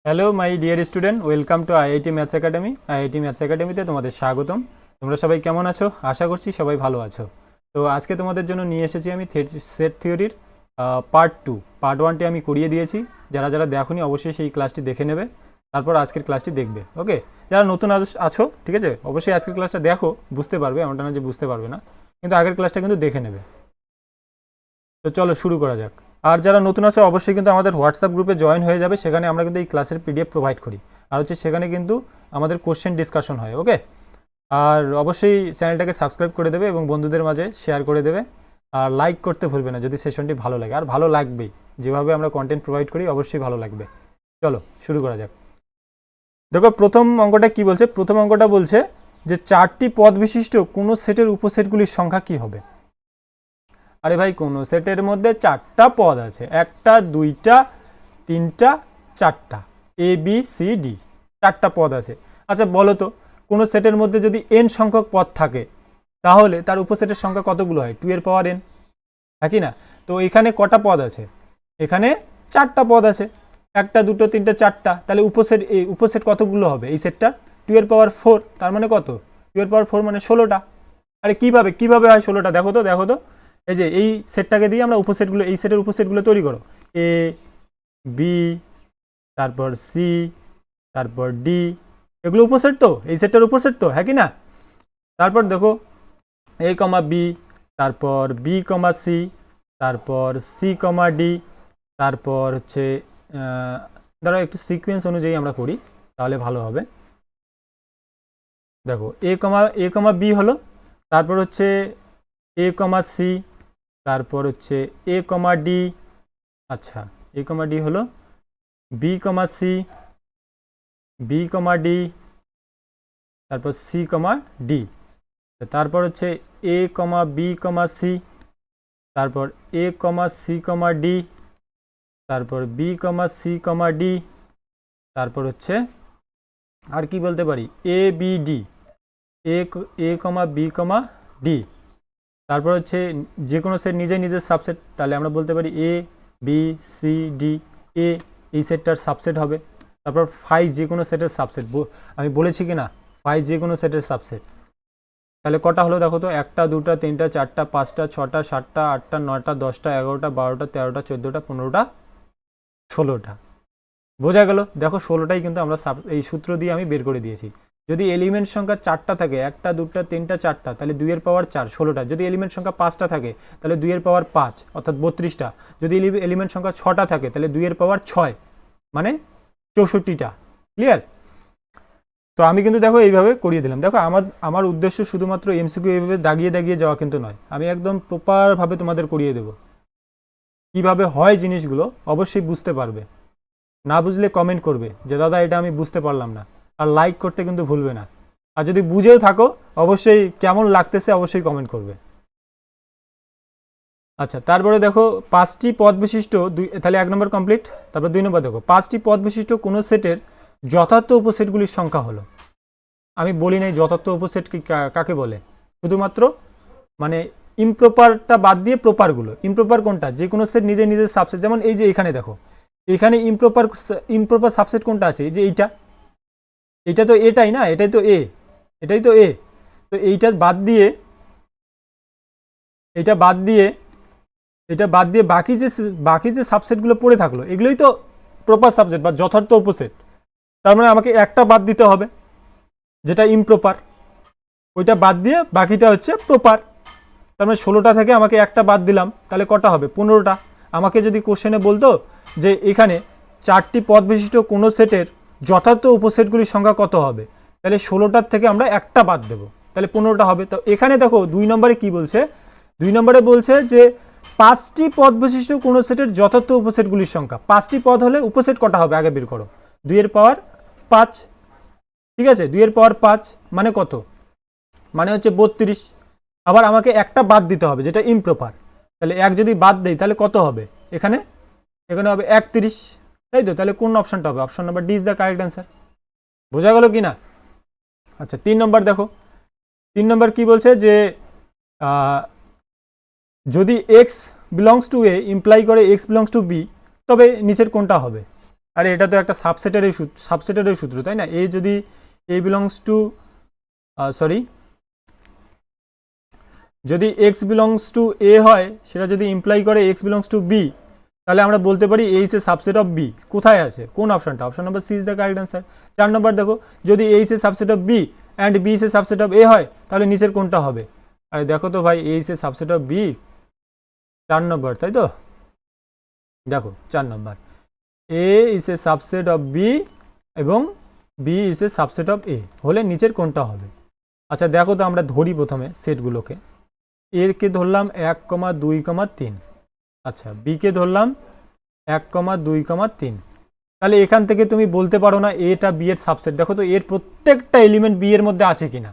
Hello my dear student, welcome to IIT maths academy. IIT maths একাডেমিতে তোমাদের স্বাগতম। তোমরা সবাই কেমন আছো? আশা করছি সবাই ভালো আছো। তো আজকে তোমাদের জন্য নিয়ে এসেছি আমি সেট থিওরির পার্ট ওয়ানটি আমি করিয়ে দিয়েছি। যারা যারা দেখোনি অবশ্যই সেই ক্লাসটি দেখে নেবে, তারপর আজকের ক্লাসটি দেখবে। ওকে, যারা নতুন আছো ঠিক আছে, অবশ্যই আজকের ক্লাসটা দেখো, বুঝতে পারবে, এমনটা না যে বুঝতে পারবে না, কিন্তু আগের ক্লাসটা কিন্তু দেখে নেবে। তো চলো শুরু করা যাক। আর যারা নতুন আছে অবশ্যই কিন্তু আমাদের হোয়াটসঅ্যাপ গ্রুপে জয়েন হয়ে যাবে। সেখানে আমরা কিন্তু এই ক্লাসের পিডিএফ প্রোভাইড করি, আর হচ্ছে সেখানে কিন্তু আমাদের কোশ্চেন ডিসকাশন হয়। ওকে, আর অবশ্যই চ্যানেলটাকে সাবস্ক্রাইব করে দেবে এবং বন্ধুদের মাঝে শেয়ার করে দেবে। আর লাইক করতে ভুলবে না যদি সেশনটি ভালো লাগে, আর ভালো লাগবেই, যেভাবে আমরা কন্টেন্ট প্রোভাইড করি অবশ্যই ভালো লাগবে। চলো শুরু করা যাক। দেখো প্রথম অঙ্কটা কি বলছে। প্রথম অঙ্কটা বলছে যে চারটি পদ বিশিষ্ট কোনো সেটের উপসেটগুলির সংখ্যা কি হবে। আরে ভাই, কোনো সেটের মধ্যে চারটা পদ আছে, একটা দুইটা তিনটা চারটা, এ বি সি ডি, চারটা পদ আছে। আচ্ছা বলো তো, কোনো সেটের মধ্যে যদি এন সংখ্যক পদ থাকে তাহলে তার উপসেটের সংখ্যা কতগুলো হয়? 2 এর পাওয়ার এন, হ্যাঁ কি না? তো এখানে কটা পদ আছে? এখানে চারটা পদ আছে, একটা দুটো তিনটা চারটা, তাহলে উপসেট কতগুলো হবে এই সেটটা? 2 এর পাওয়ার 4, তার মানে কত? 2 এর পাওয়ার 4 মানে 16টা। আরে কিভাবে হয় 16টা? দেখো তো, এই যে এই সেটটাকে দিয়ে আমরা উপসেটগুলো, এই সেটের উপসেটগুলো তৈরি করো। এ বি, তারপর সি, তারপর ডি, এগুলো উপসেট তো, এই সেটটার উপসেট তো, হ্যাঁ কি না? তারপর দেখো এ কমা বি, তারপর বি কমা সি, তারপর সি কমা ডি, তারপর হচ্ছে ধরো একটু সিকোয়েন্স অনুযায়ী আমরা করি তাহলে ভালো হবে। দেখো এ কমা বি হলো, তারপর হচ্ছে এ কমা সি, তারপর হচ্ছে এ কমা ডি, আচ্ছা এ কমা ডি হলো, B comma C, B comma D, তারপর সি কমা ডি, তারপর হচ্ছে এ কমা বি কমা সি, তারপর এ কমা সি কমা ডি, তারপর বি কমা সি কমা ডি, তারপর হচ্ছে আর কি বলতে পারি, A B D, A comma B comma D, তারপর হচ্ছে যে কোনো সেট নিজের সাবসেট, তাহলে আমরা বলতে পারি এ বি সি ডি, এ এই সেটটার সাবসেট হবে। তারপর ফাই যে কোনো সেটের সাবসেট, আমি বলেছি কি না, ফাই যে কোনো সেটের সাবসেট। তাহলে কটা হলো দেখো তো, একটা দুটা তিনটা চারটা পাঁচটা ছটা সাতটা আটটা নয়টা 10টা 11টা 12টা 13টা 14টা 15টা 16টা। বোঝা গেল? দেখো 16টাই কিন্তু আমরা এই সূত্র দিয়ে আমি বের করে দিয়েছি। যদি এলিমেন্ট সংখ্যা চারটা থাকে, একটা দুটা তিনটা চারটা, তাহলে 2 এর পাওয়ার 4 16টা। যদি এলিমেন্ট সংখ্যা পাঁচটা থাকে তাহলে 2 এর পাওয়ার 5 অর্থাৎ 32টা। যদি এলিমেন্ট সংখ্যা ছটা থাকে তাহলে 2 এর পাওয়ার 6 মানে 64টা। ক্লিয়ার? তো আমি কিন্তু দেখো এইভাবে করিয়ে দিলাম। দেখো আমার উদ্দেশ্য শুধুমাত্র এমসিকিউ এইভাবে দাগিয়ে যাওয়া কিন্তু নয়, আমি একদম প্রপারভাবে তোমাদের করিয়ে দেবো। কিভাবে হয় জিনিসগুলো অবশ্যই বুঝতে পারবে, না বুঝলে কমেন্ট করবে যে দাদা এটা আমি বুঝতে পারলাম না, আর লাইক করতে কিন্তু ভুলবে না। আর যদি বুঝেও থাকো অবশ্যই কেমন লাগতেছে অবশ্যই কমেন্ট করবে। আচ্ছা তারপরে দেখো পাঁচটি পদ বিশিষ্ট তাহলে 1 নম্বর কমপ্লিট। তারপর 2 নম্বর দেখো, পাঁচটি পদ বিশিষ্ট কোনো সেটের যথার্থ উপসেটগুলির সংখ্যা হলো। আমি বলি নাই যথার্থ উপসেট কি কাকে বলে, শুধুমাত্র মানে ইমপ্রপারটা বাদ দিয়ে প্রপারগুলো। ইমপ্রপার কোনটা? যে কোনো সেট নিজের সাবসেট। যেমন এই যে এখানে দেখো, এখানে ইমপ্রপার সাবসেট কোনটা আছে? এই যে এইটা তো এটাই না, এটাই তো এ, এটাই তো এ। তো এইটা বাদ দিয়ে এটা বাদ দিয়ে এটা বাদ দিয়ে বাকি যে সাবসেটগুলো পড়ে থাকলো এগুলোই তো প্রপার সাবসেট বা যথার্থ উপসেট। তার মানে আমাকে একটা বাদ দিতে হবে যেটা ইমপ্রপার, ওইটা বাদ দিয়ে বাকিটা হচ্ছে প্রপার। তার মানে 16টা থেকে আমাকে একটা বাদ দিলাম, তাহলে কটা হবে? 15টা। আমাকে যদি কোশ্চেনে বলতো যে এখানে চারটি পদ বিশিষ্ট কোনো সেটের যথার্থ উপসেটগুলির সংখ্যা কত হবে, তাহলে 16টার থেকে আমরা একটা বাদ দেবো, তাহলে 15টা হবে। তো এখানে দেখো 2 নম্বরে কি বলছে? 2 নম্বরে বলছে যে পাঁচটি পদ বিশিষ্ট কোনো সেটের যথার্থ উপসেটগুলির সংখ্যা। পাঁচটি পদ হলে উপসেট কটা হবে আগে বের করো। 2 এর পাওয়ার 5, ঠিক আছে? 2 এর পাওয়ার 5 মানে কত? মানে হচ্ছে 32। আবার আমাকে একটা বাদ দিতে হবে যেটা ইমপ্রপার, তাহলে এক যদি বাদ দেই তাহলে কত হবে? এখানে হবে 31, তাই তো? তাহলে কোন অপশনটা হবে? Option number D is the correct answer. বোঝা গেল কি না? আচ্ছা 3 নম্বর দেখো, 3 নম্বর কি বলছে যে যদি x belongs to A imply করে এক্স বিলংস টু বি, তবে নিচের কোনটা হবে? আরে এটা তো একটা সাবসেটেরই সূত্র, তাই না? এ যদি এ বিলংস টু সরি, যদি এক্স বিলংস টু এ হয়, সেটা যদি ইমপ্লাই করে এক্স বিলংস টু বি, তাহলে আমরা বলতে পারি A is a subset of B. কোথায় আছে? কোন অপশনটা? Option number C is the correct answer. 4 নম্বর দেখো, যদি A is a subset of B and B is a subset of A হয়, তাহলে নিচের কোনটা হবে? আরে দেখো তো ভাই, A is a subset of B, 4 নম্বর, তাই তো? দেখো 4 নম্বর, A is a subset of B এবং B is a subset of A হলে নিচের কোনটা হবে? আচ্ছা দেখো তো, আমরা ধরি প্রথমে সেটগুলোকে। এর কে ধরলাম 1, 2, 3। আচ্ছা, বি কে ধরলাম 1, 2, 3। তাহলে এখান থেকে তুমি বলতে পারো না এটা বি এর সাবসেট। দেখো তো এর প্রত্যেকটা এলিমেন্ট বি এর মধ্যে আছে কিনা।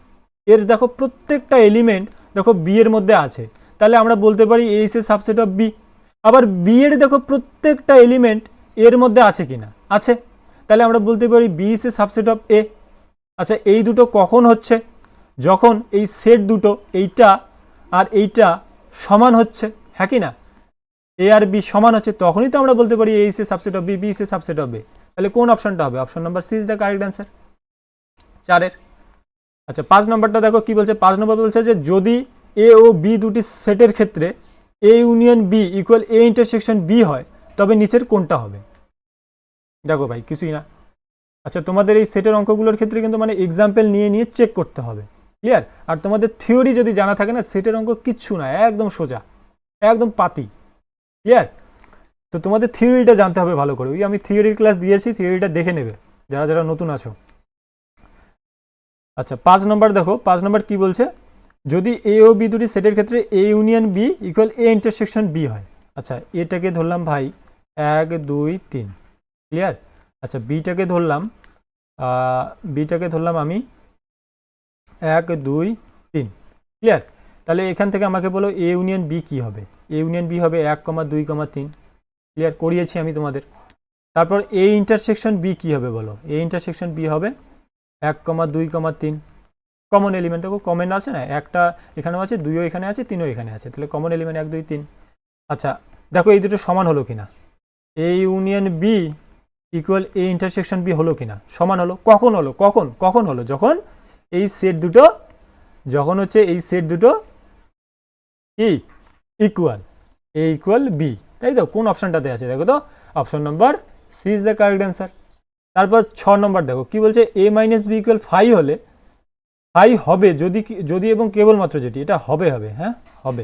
এর দেখো প্রত্যেকটা এলিমেন্ট দেখো বি এর মধ্যে আছে, তাহলে আমরা বলতে পারি A is a subset of B. আবার বি এর দেখো প্রত্যেকটা এলিমেন্ট এর মধ্যে আছে কিনা, আছে, তাহলে আমরা বলতে পারি B is a subset of A. আচ্ছা, এই দুটো কখন হচ্ছে? যখন এই সেট দুটো, এইটা আর এইটা সমান হচ্ছে, হ্যাঁ কি না? এ আর বি সমান হচ্ছে, তখনই তো আমরা বলতে পারি A is a subset of B, B is a subset of A. তাহলে কোন অপশনটা হবে? Option number C is the correct answer 4-এর। আচ্ছা, 5 নম্বরটা দেখো কি বলছে। 5 নম্বর বলছে যে যদি এ ও বি দুটি সেটের ক্ষেত্রে A union B equal A intersection B হয়, তবে নিচের কোনটা হবে? দেখো ভাই, কিছুই না। আচ্ছা, তোমাদের এই সেটের অঙ্কগুলোর ক্ষেত্রে কিন্তু মানে এক্সাম্পল নিয়ে নিয়ে চেক করতে হবে, ক্লিয়ার? আর তোমাদের থিওরি যদি জানা থাকে না, সেটের অঙ্ক কিচ্ছু না, একদম সোজা, একদম পাতি, ক্লিয়ার? তো তোমাদের থিওরিটা জানতে হবে ভালো করে। ওই আমি থিওরির ক্লাস দিয়েছি, থিওরিটা দেখে নেবে যারা যারা নতুন আছো। আচ্ছা, 5 নম্বর দেখো, 5 নম্বর কি বলছে? যদি এ ও বি দুটি সেটের ক্ষেত্রে A union B equal A intersection B হয়। আচ্ছা, এটাকে ধরলাম ভাই 1, 2, 3, ক্লিয়ার? আচ্ছা, বিটাকে ধরলাম আমি 1, 2, 3, ক্লিয়ার? তাহলে এখান থেকে আমাকে বলো এ ইউনিয়ন বি কী হবে? এ ইউনিয়ন বি হবে 1, 2, 3, ক্লিয়ার? করিয়েছি আমি তোমাদের। তারপর এ ইন্টারসেকশন বি কী হবে বলো? এ ইন্টারসেকশন বি হবে 1, 2, 3। কমন এলিমেন্ট দেখো, কমন আছে না, একটা এখানেও আছে, 2ও এখানে আছে, 3ও এখানে আছে, তাহলে কমন এলিমেন্ট 1, 2, 3। আচ্ছা দেখো, এই দুটো সমান হলো কিনা? A union B equal A intersection B হলো কিনা? সমান হলো। কখন হলো? কখন হলো? যখন এই সেট দুটো, যখন হচ্ছে এই সেট দুটো কি ইকুয়াল, এ ইকুয়াল বি, তাই তো? কোন অপশনটাতে আছে দেখো তো? Option number C is the correct answer. তারপর 6 নম্বর দেখো কি বলছে? এ মাইনাস বি ইকুয়াল 5 হলে, 5 হবে যদি এবং কেবলমাত্র যেটি, এটা হবে, হ্যাঁ হবে,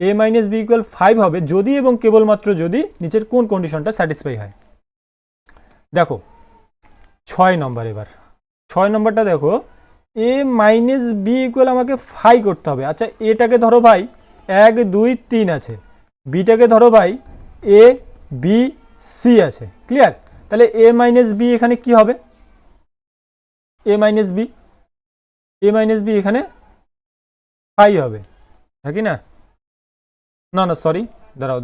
এ মাইনাস বি ইকুয়াল 5 হবে যদি এবং কেবলমাত্র যদি নিচের কোন কন্ডিশনটা স্যাটিসফাই হয়? দেখো 6 নম্বর, এবার 6 নম্বরটা দেখো, এ মাইনাস বি ইকুয়াল আমাকে 5 করতে হবে। আচ্ছা, এটাকে ধরো ভাই 1, 2, 3 আছে, বিটাকে ধরো ভাই এ বি সি আছে, ক্লিয়ার? তাহলে এ মাইনাস বি এখানে কি হবে? এ মাইনাস বি এখানে 5 হবে, হ্যাঁ কি না? না সরি, দাঁড়াও,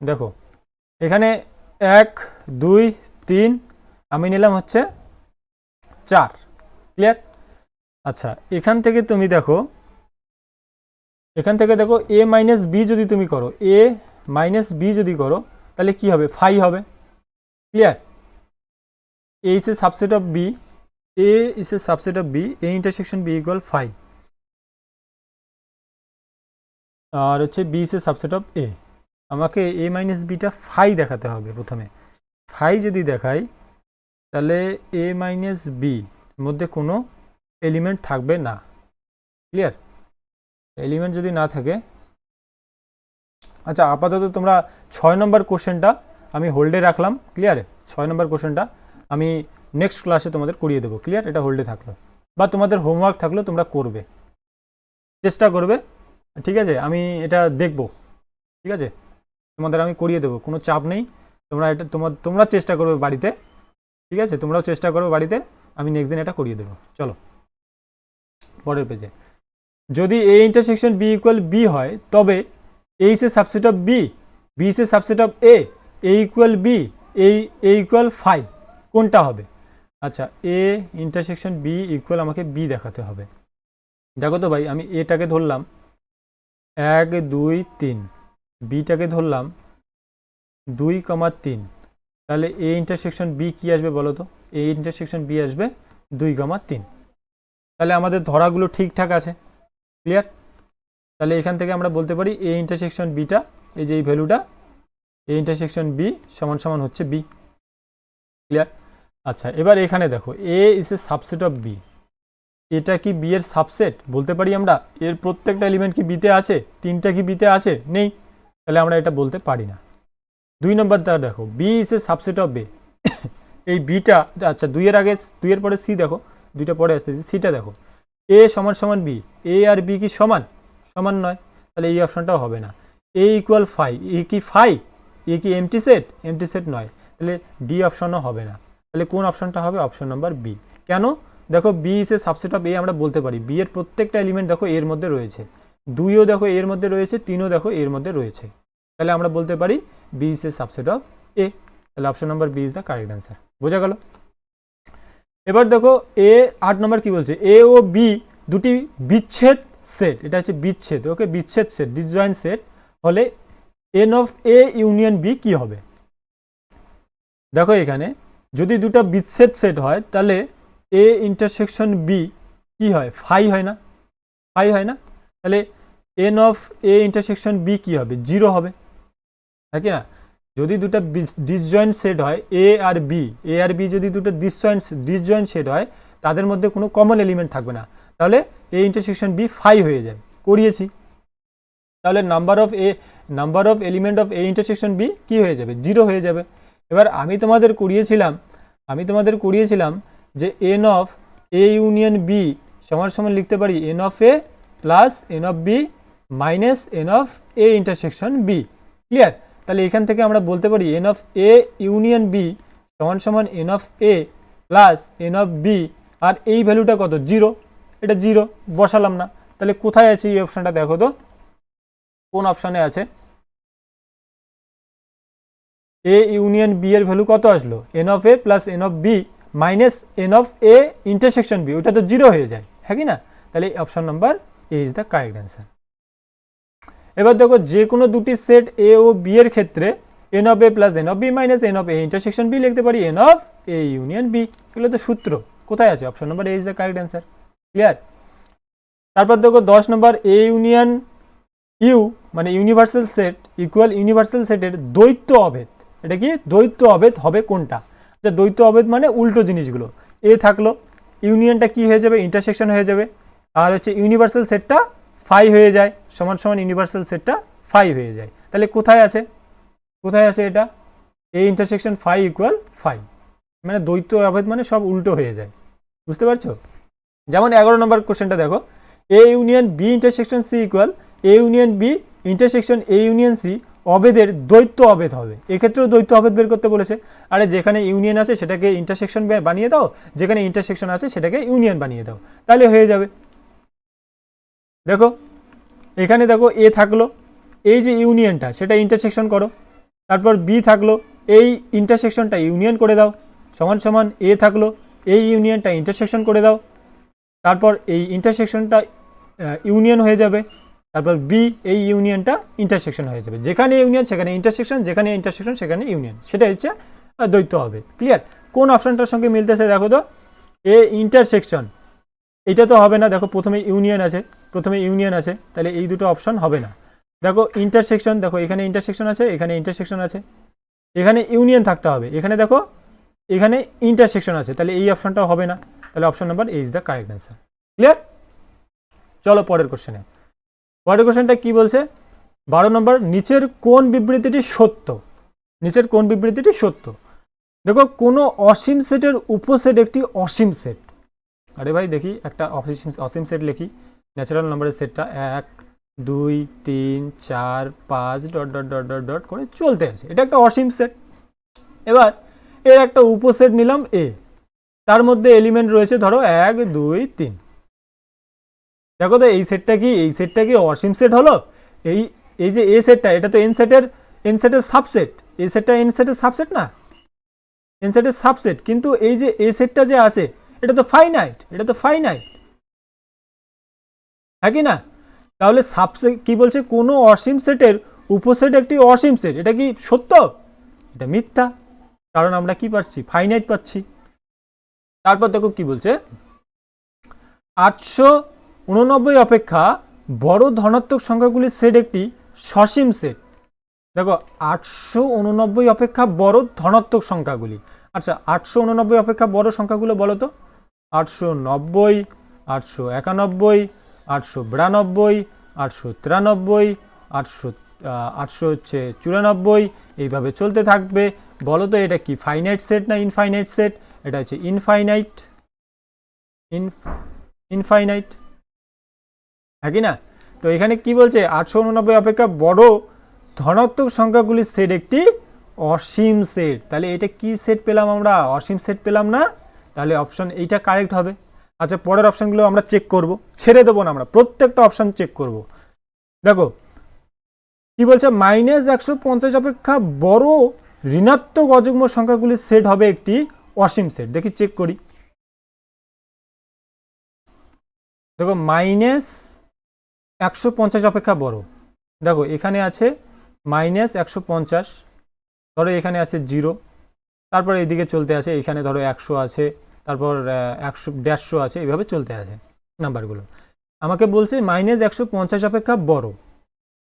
দেখো এখানে 1, 2, 3, আমি নিলাম হচ্ছে 4, ক্লিয়ার? আচ্ছা, এখান থেকে দেখো এ মাইনাস বি যদি তুমি করো, এ মাইনাস বি যদি করো, তাহলে কি হবে? 5 হবে, clear? A is a subset of B, A is a subset of B, A intersection B equal 5, আর হচ্ছে B is a subset of A. আমাকে এ মাইনাস বিটা 5 দেখাতে হবে প্রথমে। 5 যদি দেখাই, তাহলে এ মাইনাস বি মধ্যে কোনো এলিমেন্ট থাকবে না, ক্লিয়ার? এলিমেন্ট যদি না থাকে, আচ্ছা আপাতত তোমরা 6 নম্বর কোশ্চেনটা আমি হোল্ডে রাখলাম, ক্লিয়ার? 6 নম্বর কোশ্চেনটা আমি নেক্সট ক্লাসে তোমাদের করিয়ে দেবো, ক্লিয়ার? এটা হোল্ডে থাকলো, বা তোমাদের হোমওয়ার্ক থাকলো, তোমরা করবে, চেষ্টা করবে, ঠিক আছে? আমি এটা দেখব, ঠিক আছে? তোমাদের আমি করিয়ে দেবো, কোনো চাপ নেই। তোমরা এটা তোমরা চেষ্টা করবে বাড়িতে, ঠিক আছে? তোমরাও চেষ্টা করবে বাড়িতে, আমি নেক্সট দিন এটা করিয়ে দেবো। চলো পরের পেজে। যদি A intersection B equal B হয়, তবে A is a subset of B, B is a subset of A equal B, A equal 5, কোনটা হবে? আচ্ছা, এ ইন্টারসেকশন বি ইকুয়াল আমাকে বি দেখাতে হবে। দেখো তো ভাই, আমি এটাকে ধরলাম 1, 2, 3, বিটাকে ধরলাম 2,3, তাহলে এ ইন্টারসেকশন বি কি আসবে বলো তো? এ ইন্টারসেকশন বি আসবে 2,3। তাহলে আমাদের ধরাগুলো ঠিকঠাক আছে, ক্লিয়ার? তাহলে এখান থেকে আমরা বলতে পারি এ ইন্টারসেকশন বিটা, এই যে এই ভ্যালুটা এ ইন্টারসেকশন বি সমান সমান হচ্ছে বি, ক্লিয়ার? আচ্ছা, এবার এখানে দেখো A is a subset of B, এটা কি বি এর সাবসেট বলতে পারি আমরা? এর প্রত্যেকটা এলিমেন্ট কি বিতে আছে? 3টা কি বিতে আছে? নেই, তাহলে আমরা এটা বলতে পারি না। 2 নম্বরটা দেখো B is a subset of A, এই বিটা, আচ্ছা 2 এর আগে 2 এর পরে সি দেখো, 2টা পরে আসতেছে, সিটা দেখো, এ সমান সমান বি, এ আর বি কি সমান? সমান নয়, তাহলে এই অপশনটাও হবে না। এ ইকুয়াল ফাই, এ কি ফাই? এ কি এমটি সেট? এমটি সেট নয়, তাহলে ডি অপশনও হবে না। তাহলে কোন অপশনটা হবে? Option number B. কেন? দেখো B is a subset of A, আমরা বলতে পারি বি এর প্রত্যেকটা এলিমেন্ট দেখো এর মধ্যে রয়েছে, 2ও দেখো এর মধ্যে রয়েছে, 3ও দেখো এর মধ্যে রয়েছে, তাহলে আমরা বলতে পারি B is a subset of A. তাহলে option number B is the correct answer. বোঝা গেল? এবার দেখো এ 8 নম্বর কি বলছে? এ ও বি দুটি বিচ্ছেদ সেট, এটা হচ্ছে বিচ্ছেদ, ওকে, বিচ্ছেদ সেট, ডিসজয়েন্ট সেট হলে n of A union B কি হবে? দেখো এখানে যদি দুটো বিচ্ছেদ সেট হয় তাহলে এ ইন্টারসেকশন বি কি হয়? ফাই হয় না? ফাই হয় না? তাহলে n of A intersection B কি হবে? 0 হবে, হ্যাঁ কি না? যদি দুটো ডিসজয়েন্ট সেট হয় এ আর বি যদি দুটো ডিসজয়েন্ট সেট হয়, তাদের মধ্যে কোনো কমন এলিমেন্ট থাকবে না, তাহলে এ ইন্টারসেকশন বি ফাই হয়ে যায়, করিয়েছি। তাহলে number of element of A intersection B কি হয়ে যাবে? 0 হয়ে যাবে। এবার আমি তোমাদের করিয়েছিলাম যে N of A union B সমান সমান লিখতে পারি N of A plus N of B minus N of A intersection B, clear? তাহলে এখান থেকে আমরা বলতে পারি N of A union B সমান সমান N of A plus N of B, আর এই ভ্যালুটা কত? 0, এটা 0 বসালাম না, তাহলে কোথায় আছে এই অপশনটা? দেখো তো কোন অপশনে আছে? এ ইউনিয়ন বি এর ভ্যালু কত আসলো? N of A plus N of B minus N of A intersection B, ওটা তো 0 হয়ে যায়, হ্যাঁ কি না? তাহলে option number A is the correct answer. এবার দেখো যে কোনো দুটি সেট এ ও বি এর ক্ষেত্রে n of A plus N of B minus N of A intersection B লিখতে পারি N of A union B, এগুলো তো সূত্র, কোথায় আছে? Option number A is the correct answer, clear? তারপর দেখো 10 নম্বর এ ইউনিয়ন ইউ মানে ইউনিভার্সাল সেট ইকুয়াল ইউনিভার্সাল সেটের দ্বৈত অভেদ, এটা কি দ্বৈত অভেদ হবে কোনটা? যে দ্বৈত অভেদ মানে উল্টো জিনিসগুলো, এ থাকলো, ইউনিয়নটা কি হয়ে যাবে? ইন্টারসেকশন হয়ে যাবে, আর হচ্ছে ইউনিভার্সাল সেটটা ফাই হয়ে যায়, সমান সমান ইউনিভার্সাল সেটটা ফাই হয়ে যায়, তাহলে কোথায় আছে? কোথায় আছে এটা? A intersection phi equal phi, মানে দ্বৈত অভেদ মানে সব উল্টো হয়ে যায়, বুঝতে পারছো? যেমন 11 নম্বর কোশ্চেনটা দেখো, A union B intersection C equal A union B intersection A union C অভেদের দ্বৈত অভেদ হবে, এক্ষেত্রেও দ্বৈত অভেদ বের করতে বলেছে। আরে যেখানে ইউনিয়ন আছে সেটাকে ইন্টারসেকশন বানিয়ে দাও, যেখানে ইন্টারসেকশন আছে সেটাকে ইউনিয়ন বানিয়ে দাও, তাহলে হয়ে যাবে। দেখো এখানে দেখো এ থাকলো, এই যে ইউনিয়নটা সেটা ইন্টারসেকশন করো, তারপর বি থাকলো, এই ইন্টারসেকশনটা ইউনিয়ন করে দাও, সমান সমান এ থাকলো, এই ইউনিয়নটা ইন্টারসেকশন করে দাও, তারপর এই ইন্টারসেকশনটা ইউনিয়ন হয়ে যাবে, তারপর বি এই ইউনিয়নটা ইন্টারসেকশন হয়ে যাবে, যেখানে ইউনিয়ন সেখানে ইন্টারসেকশন, যেখানে ইন্টারসেকশন সেখানে ইউনিয়ন, সেটা হচ্ছে দ্বৈত হবে, ক্লিয়ার? কোন অপশনটার সঙ্গে মিলতেছে দেখো তো? এ ইন্টারসেকশন, এটা তো হবে না, দেখো প্রথমে ইউনিয়ন আছে, তাহলে এই দুটো অপশন হবে না। দেখো ইন্টারসেকশন, দেখো এখানে ইন্টারসেকশন আছে, এখানে ইন্টারসেকশন আছে, এখানে ইউনিয়ন থাকতে হবে, এখানে দেখো এখানে ইন্টারসেকশন আছে, তাহলে এই অপশনটাও হবে না, তাহলে option number A is the correct answer, clear? চলো পরের কোশ্চেনে। পরের কোশ্চেনটা কি বলছে? 12 নম্বর, নিচের কোন বিবৃতিটি সত্য? নিচের কোন বিবৃতিটি সত্য? দেখো কোনো অসীম সেটের উপসেট একটি অসীম সেট, আরে ভাই দেখি একটা অসীম সেট লিখি, ন্যাচারাল নাম্বারের সেটটা 1 2 3 4 5 dot dot dot dot dot করে চলতে আছে, এটা একটা অসীম সেট। এবার এর একটা উপসেট নিলাম এ, তার মধ্যে এলিমেন্ট রয়েছে ধরো 1 2 3, দেখো তো এই সেটটা কি অসীম সেট হলো? এই যে এ সেটটা, এটা তো এন সেটের সাবসেট, এ সেটটা এন সেটের সাবসেট না, এন সেটের সাবসেট, কিন্তু এই যে এ সেটটা যে আছে এটা তো ফাইনাইট, হ্যাঁ কি না? তাহলে সাবসেট কি বলছে? কোনো অসীম সেটের উপসেট একটি অসীম সেট, এটা কি সত্য? এটা মিথ্যা, কারণ আমরা কি পাচ্ছি, ফাইনাইট পাচ্ছি। তারপর দেখো কি বলছে, 889 অপেক্ষা বড় ধনাত্মক সংখ্যাগুলির সেট একটি সসীম সেট। দেখো 889 অপেক্ষা বড় ধনাত্মক সংখ্যাগুলি। আচ্ছা 889 অপেক্ষা বড় সংখ্যাগুলো বলো তো। 890, 891, 892, 893, 894, এইভাবে চলতে থাকবে। বলো তো এটা কি ফাইনাইট সেট না ইনফাইনাইট সেট? এটা হচ্ছে ইনফাইনাইট, ইনফাইনাইট, হ্যাঁ কি না? তো এখানে কি বলছে, 889 অপেক্ষা বড় ধনাত্মক সংখ্যাগুলির সেট একটি অসীম সেট। তাহলে এটা কি সেট পেলাম আমরা? অসীম সেট পেলাম না? তাহলে অপশন এইটা কারেক্ট হবে। আচ্ছা পরের অপশনগুলো আমরা চেক করব, ছেড়ে দেবো না, আমরা প্রত্যেকটা অপশন চেক করব। দেখো কি বলছে, -150 অপেক্ষা বড় ঋণাত্মক অযুগ্ম সংখ্যাগুলির সেট হবে একটি অসীম সেট। দেখি চেক করি। দেখো -150 অপেক্ষা বড়, দেখো এখানে আছে -150, ধরো এখানে আছে 0, তারপর এইদিকে চলতে আছে, এখানে ধরো 100 আছে, তারপর 100 আছে, এইভাবে চলতে আছে নাম্বারগুলো। আমাকে বলছে -150 অপেক্ষা বড়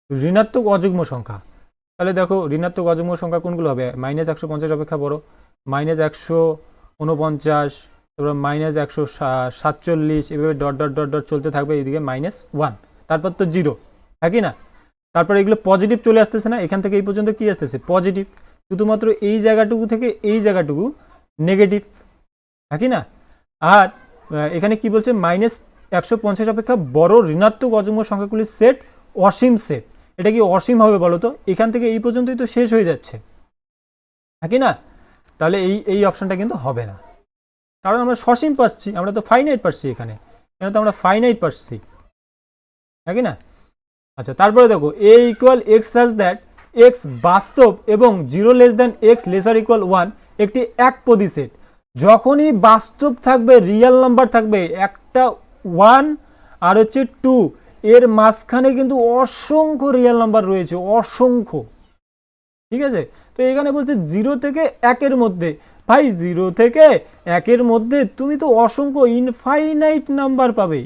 ঋণাত্মক অযুগ্ম সংখ্যা। তাহলে দেখো ঋণাত্মক অযুগ্ম সংখ্যা কোনগুলো হবে? -150 অপেক্ষা বড়, -149, তারপর -147, এভাবে ডট ডট ডট ডট চলতে থাকবে, এইদিকে -1, তারপর তো 0, হ্যাঁ কি না? তারপর এগুলো পজিটিভ চলে আসতেছে না, এখান থেকে এই পর্যন্ত কি আসতেছে? পজিটিভ। শুধুমাত্র এই জায়গাটুকু থেকে এই জায়গাটুকু নেগেটিভ, হ্যাঁ কি না? আর এখানে কি বলছে, -150 অপেক্ষা বড় ঋণাত্মক অযুগ্ম সংখ্যাগুলির সেট অসীম সেট। এটা কি অসীম হবে বলো তো? এখান থেকে এই পর্যন্তই তো শেষ হয়ে যাচ্ছে, হ্যাঁ কি না? তাহলে এই অপশনটা কিন্তু হবে না, কারণ আমরা সসীম পাচ্ছি, আমরা তো ফাইনাইট পাচ্ছি, এখানে তো আমরা ফাইনাইট পাচ্ছি, হ্যাঁ কি না? আচ্ছা তারপরে দেখো a = x such that x বাস্তব এবং 0 x <= 1 একটি একপদী সেট। যখনই বাস্তব থাকবে, রিয়েল নাম্বার থাকবে, একটা 1 আর হচ্ছে 2, এর মাঝখানে কিন্তু অসংখ্য রিয়েল নাম্বার রয়েছে, অসংখ্য, ঠিক আছে? তো এখানে বলছে 0 থেকে 1-এর মধ্যে। ভাই 0 থেকে 1-এর মধ্যে তুমি তো অসংখ্য ইনফাইনাইট নাম্বার পাবে,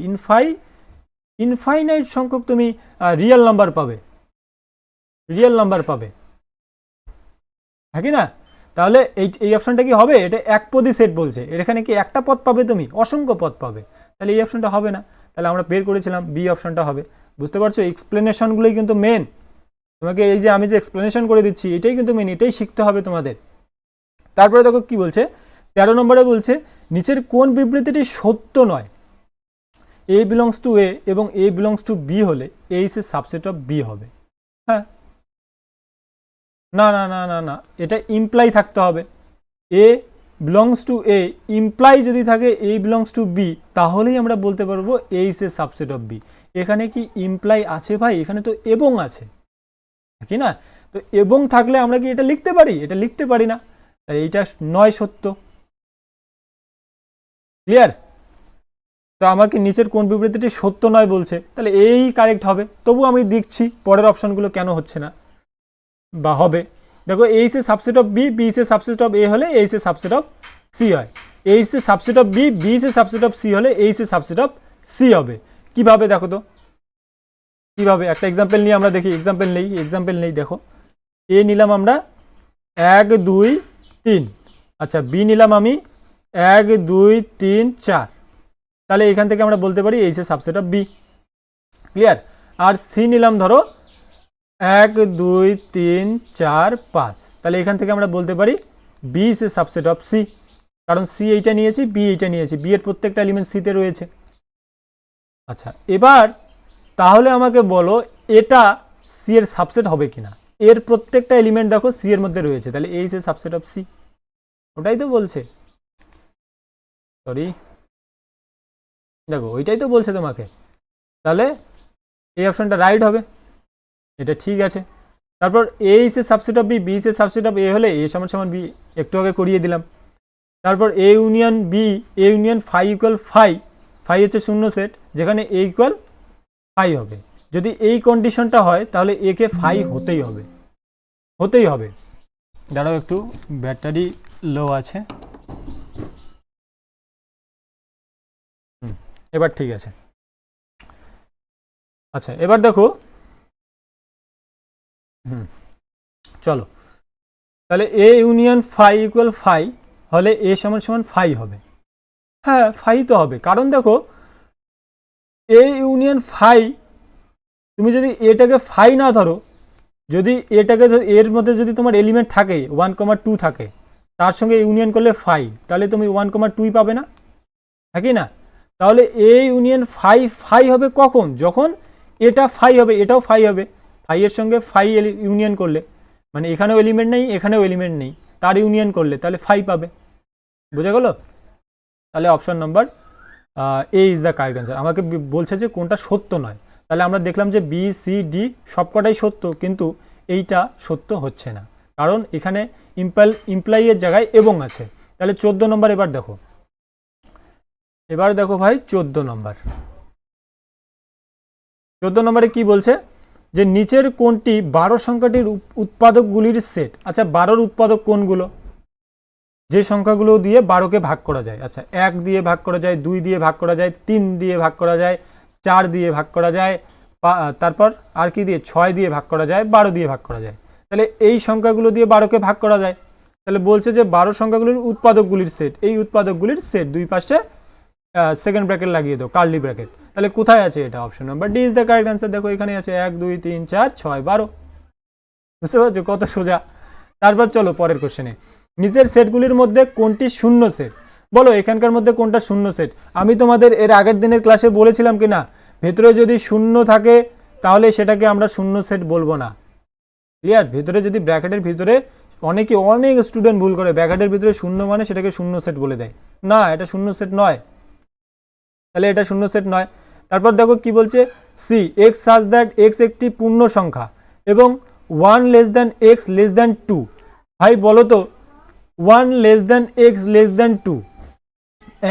ইনফাইনাইট সংখ্যক তুমি রিয়েল নাম্বার পাবে, রিয়েল নাম্বার পাবে, হ্যাঁ কি না? তাহলে এই অপশনটা কি হবে? এটা একপদী সেট বলছে, এখানে কি একটা পদ পাবে তুমি? অসংখ্য পদ পাবে, তাহলে এই অপশনটা হবে না। তাহলে আমরা বের করেছিলাম বি অপশনটা হবে। বুঝতে পারছো? এক্সপ্লেনেশনগুলোই কিন্তু মেন। তোমাকে এই যে আমি যে এক্সপ্লেনেশন করে দিচ্ছি, এটাই কিন্তু মেন, এটাই শিখতে হবে তোমাদের। তারপরে দেখো কি বলছে, 13 নম্বরে বলছে, নিচের কোন বিবৃতিটি সত্য নয়? a belongs to a এবং a belongs to b হলে a is a subset of b হবে। হ্যাঁ, না না না না না, এটা ইমপ্লাই থাকতে হবে। a belongs to a imply যদি থাকে a belongs to b, তাহলেই আমরা বলতে পারবো a is a subset of b। এখানে কি ইমপ্লাই আছে ভাই? এখানে তো এবং আছে, কি না? তো এবং থাকলে আমরা কি এটা লিখতে পারি? এটা লিখতে পারি না, তাই এইটা নয় সত্য। ক্লিয়ার? তো আমার কি নিচের কোন বিবৃতিটি সত্য নয় বলছে, তাহলে এই কারেক্ট হবে। তবু আমি দেখছি পরের অপশনগুলো কেন হচ্ছে না বা হবে। দেখো a is a subset of b, b is a subset of a হলে a is a subset of c হয়, a is a subset of b, b is a subset of c হলে a is a subset of c হবে। কিভাবে দেখো তো, কিভাবে? একটা example নিয়ে আমরা দেখি, এক্সাম্পল নেই। দেখো a নিলাম আমরা 1 2 3, আচ্ছা b নিলাম আমি 1 2 3 4, তাহলে এখান থেকে আমরা বলতে পারি এই যে সাবসেট অফ বি। ক্লিয়ার? আর সি নিলাম ধরো 1 2 3 4 5, তাহলে এখান থেকে আমরা বলতে পারি B is a subset of C, কারণ সি এইটা নিয়েছি, বি এইটা নিয়েছি, বি এর প্রত্যেকটা এলিমেন্ট সিতে রয়েছে। আচ্ছা এবার তাহলে আমাকে বলো এটা সি এর সাবসেট হবে কিনা? এর প্রত্যেকটা এলিমেন্ট দেখো সি এর মধ্যে রয়েছে, তাহলে এই যে সাবসেট অফ সি, ওটাই তো বলছে। সরি, দেখো ওইটাই তো বলছে তোমাকে, তাহলে এই অপশনটা রাইট হবে, এটা ঠিক আছে। তারপর A is a subset of B, B is a subset of A হলে এ সমান সমান বি, একটু আগে করিয়ে দিলাম। তারপর A union B, A union phi equal phi, phi হচ্ছে শূন্য সেট যেখানে এ ইকুয়াল ফাই হবে। যদি এই কন্ডিশনটা হয় তাহলে এ কে ফাই হতেই হবে, হতেই হবে। দাঁড়াও একটু, ব্যাটারি লো আছে। এবার ঠিক আছে। আচ্ছা এবার দেখো, চলো তাহলে A union phi equal phi হলে এ সমান সমান ফাই হবে। হ্যাঁ ফাই তো হবে, কারণ দেখো এ ইউনিয়ন ফাই, তুমি যদি এটাকে ফাই না ধরো, যদি এটাকে এর মধ্যে যদি তোমার এলিমেন্ট থাকে 1,2 থাকে, তার সঙ্গে ইউনিয়ন করলে ফাই, তাহলে তুমি 1,2 পাবে না, হ্যাঁ কি না? তাহলে এ ইউনিয়ন ফাই ফাই হবে কখন? যখন এটা ফাই হবে এটাও ফাই হবে, ফাই এর সঙ্গে ফাই ইউনিয়ন করলে, মানে এখানেও এলিমেন্ট নেই এখানেও এলিমেন্ট নেই, তার ইউনিয়ন করলে তাহলে ফাই পাবে। বোঝা গেল? তাহলে option number A is the correct answer. আমাকে বলছে যে কোনটা সত্য নয়, তাহলে আমরা দেখলাম যে বি সি ডি সবকটাই সত্য, কিন্তু এইটা সত্য হচ্ছে না, কারণ এখানে ইমপ্লাইয়ের জায়গায় এবং আছে। তাহলে 14 নম্বর এবার দেখো, ভাই 14 নম্বর। 14 নম্বরে কি বলছে যে নিচের কোনটি 12 সংখ্যাটির উৎপাদকগুলির সেট। আচ্ছা 12র উৎপাদক কোনগুলো? যে সংখ্যাগুলো দিয়ে 12কে ভাগ করা যায়। আচ্ছা 1 দিয়ে ভাগ করা যায়, 2 দিয়ে ভাগ করা যায়, 3 দিয়ে ভাগ করা যায়, 4 দিয়ে ভাগ করা যায়, তারপর আর কি দিয়ে 6 দিয়ে ভাগ করা যায়, 12 দিয়ে ভাগ করা যায়। তাহলে এই সংখ্যাগুলো দিয়ে 12কে ভাগ করা যায়। তাহলে বলছে যে 12 সংখ্যাগুলির উৎপাদকগুলির সেট, এই উৎপাদকগুলির সেট, দুই পাশে সেকেন্ড ব্র্যাকেট লাগিয়ে দাও, কার্লি ব্র্যাকেট। তাহলে কোথায় আছে এটা? Option number D is the correct answer. দেখো এখানে আছে 1 2 3 4 6 12। বুঝতে পারছো কত সোজা? তারপর চলো পরের কোশ্চেনে, নিচের সেটগুলির মধ্যে কোনটি শূন্য সেট? বলো এখানকার মধ্যে কোনটা শূন্য সেট? আমি তোমাদের এর আগের দিনের ক্লাসে বলেছিলাম কি না, ভেতরে যদি শূন্য থাকে তাহলে সেটাকে আমরা শূন্য সেট বলবো না। ক্লিয়ার? ভেতরে যদি ব্র্যাকেটের ভিতরে, অনেক স্টুডেন্ট ভুল করে, ব্র্যাকেটের ভিতরে শূন্য মানে সেটাকে শূন্য সেট বলে দেয়। না, এটা শূন্য সেট নয়, তাহলে এটা শূন্য সেট নয়। তারপর দেখো কি বলছে, C x such that x একটি পূর্ণ সংখ্যা এবং 1 less than x less than 2। ভাই বলো তো 1 less than x less than 2,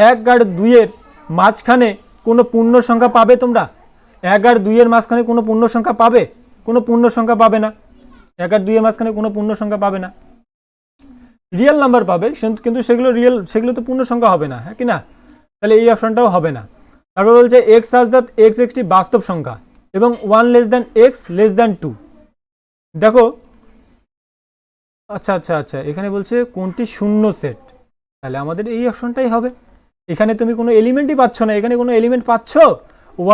1 আর 2 এর মাঝখানে কোনো পূর্ণ সংখ্যা পাবে তোমরা? 1 আর 2 এর মাঝখানে কোনো পূর্ণ সংখ্যা পাবে? কোনো পূর্ণ সংখ্যা পাবে না। 1 আর 2 এর মাঝখানে কোনো পূর্ণ সংখ্যা পাবে না, রিয়েল নাম্বার পাবে, কিন্তু সেগুলো তো পূর্ণ সংখ্যা হবে না, হ্যাঁ কি না? তাহলে এই অপশনটাও হবে না। তারপর বলছে এক্স সাজ দ্যাট এক্স একটি বাস্তব সংখ্যা এবং 1 less than x less than 2। দেখো আচ্ছা আচ্ছা আচ্ছা, এখানে বলছে কোনটি শূন্য সেট, তাহলে আমাদের এই অপশনটাই হবে। এখানে তুমি কোনো এলিমেন্টই পাচ্ছ না, এখানে কোনো এলিমেন্ট পাচ্ছ?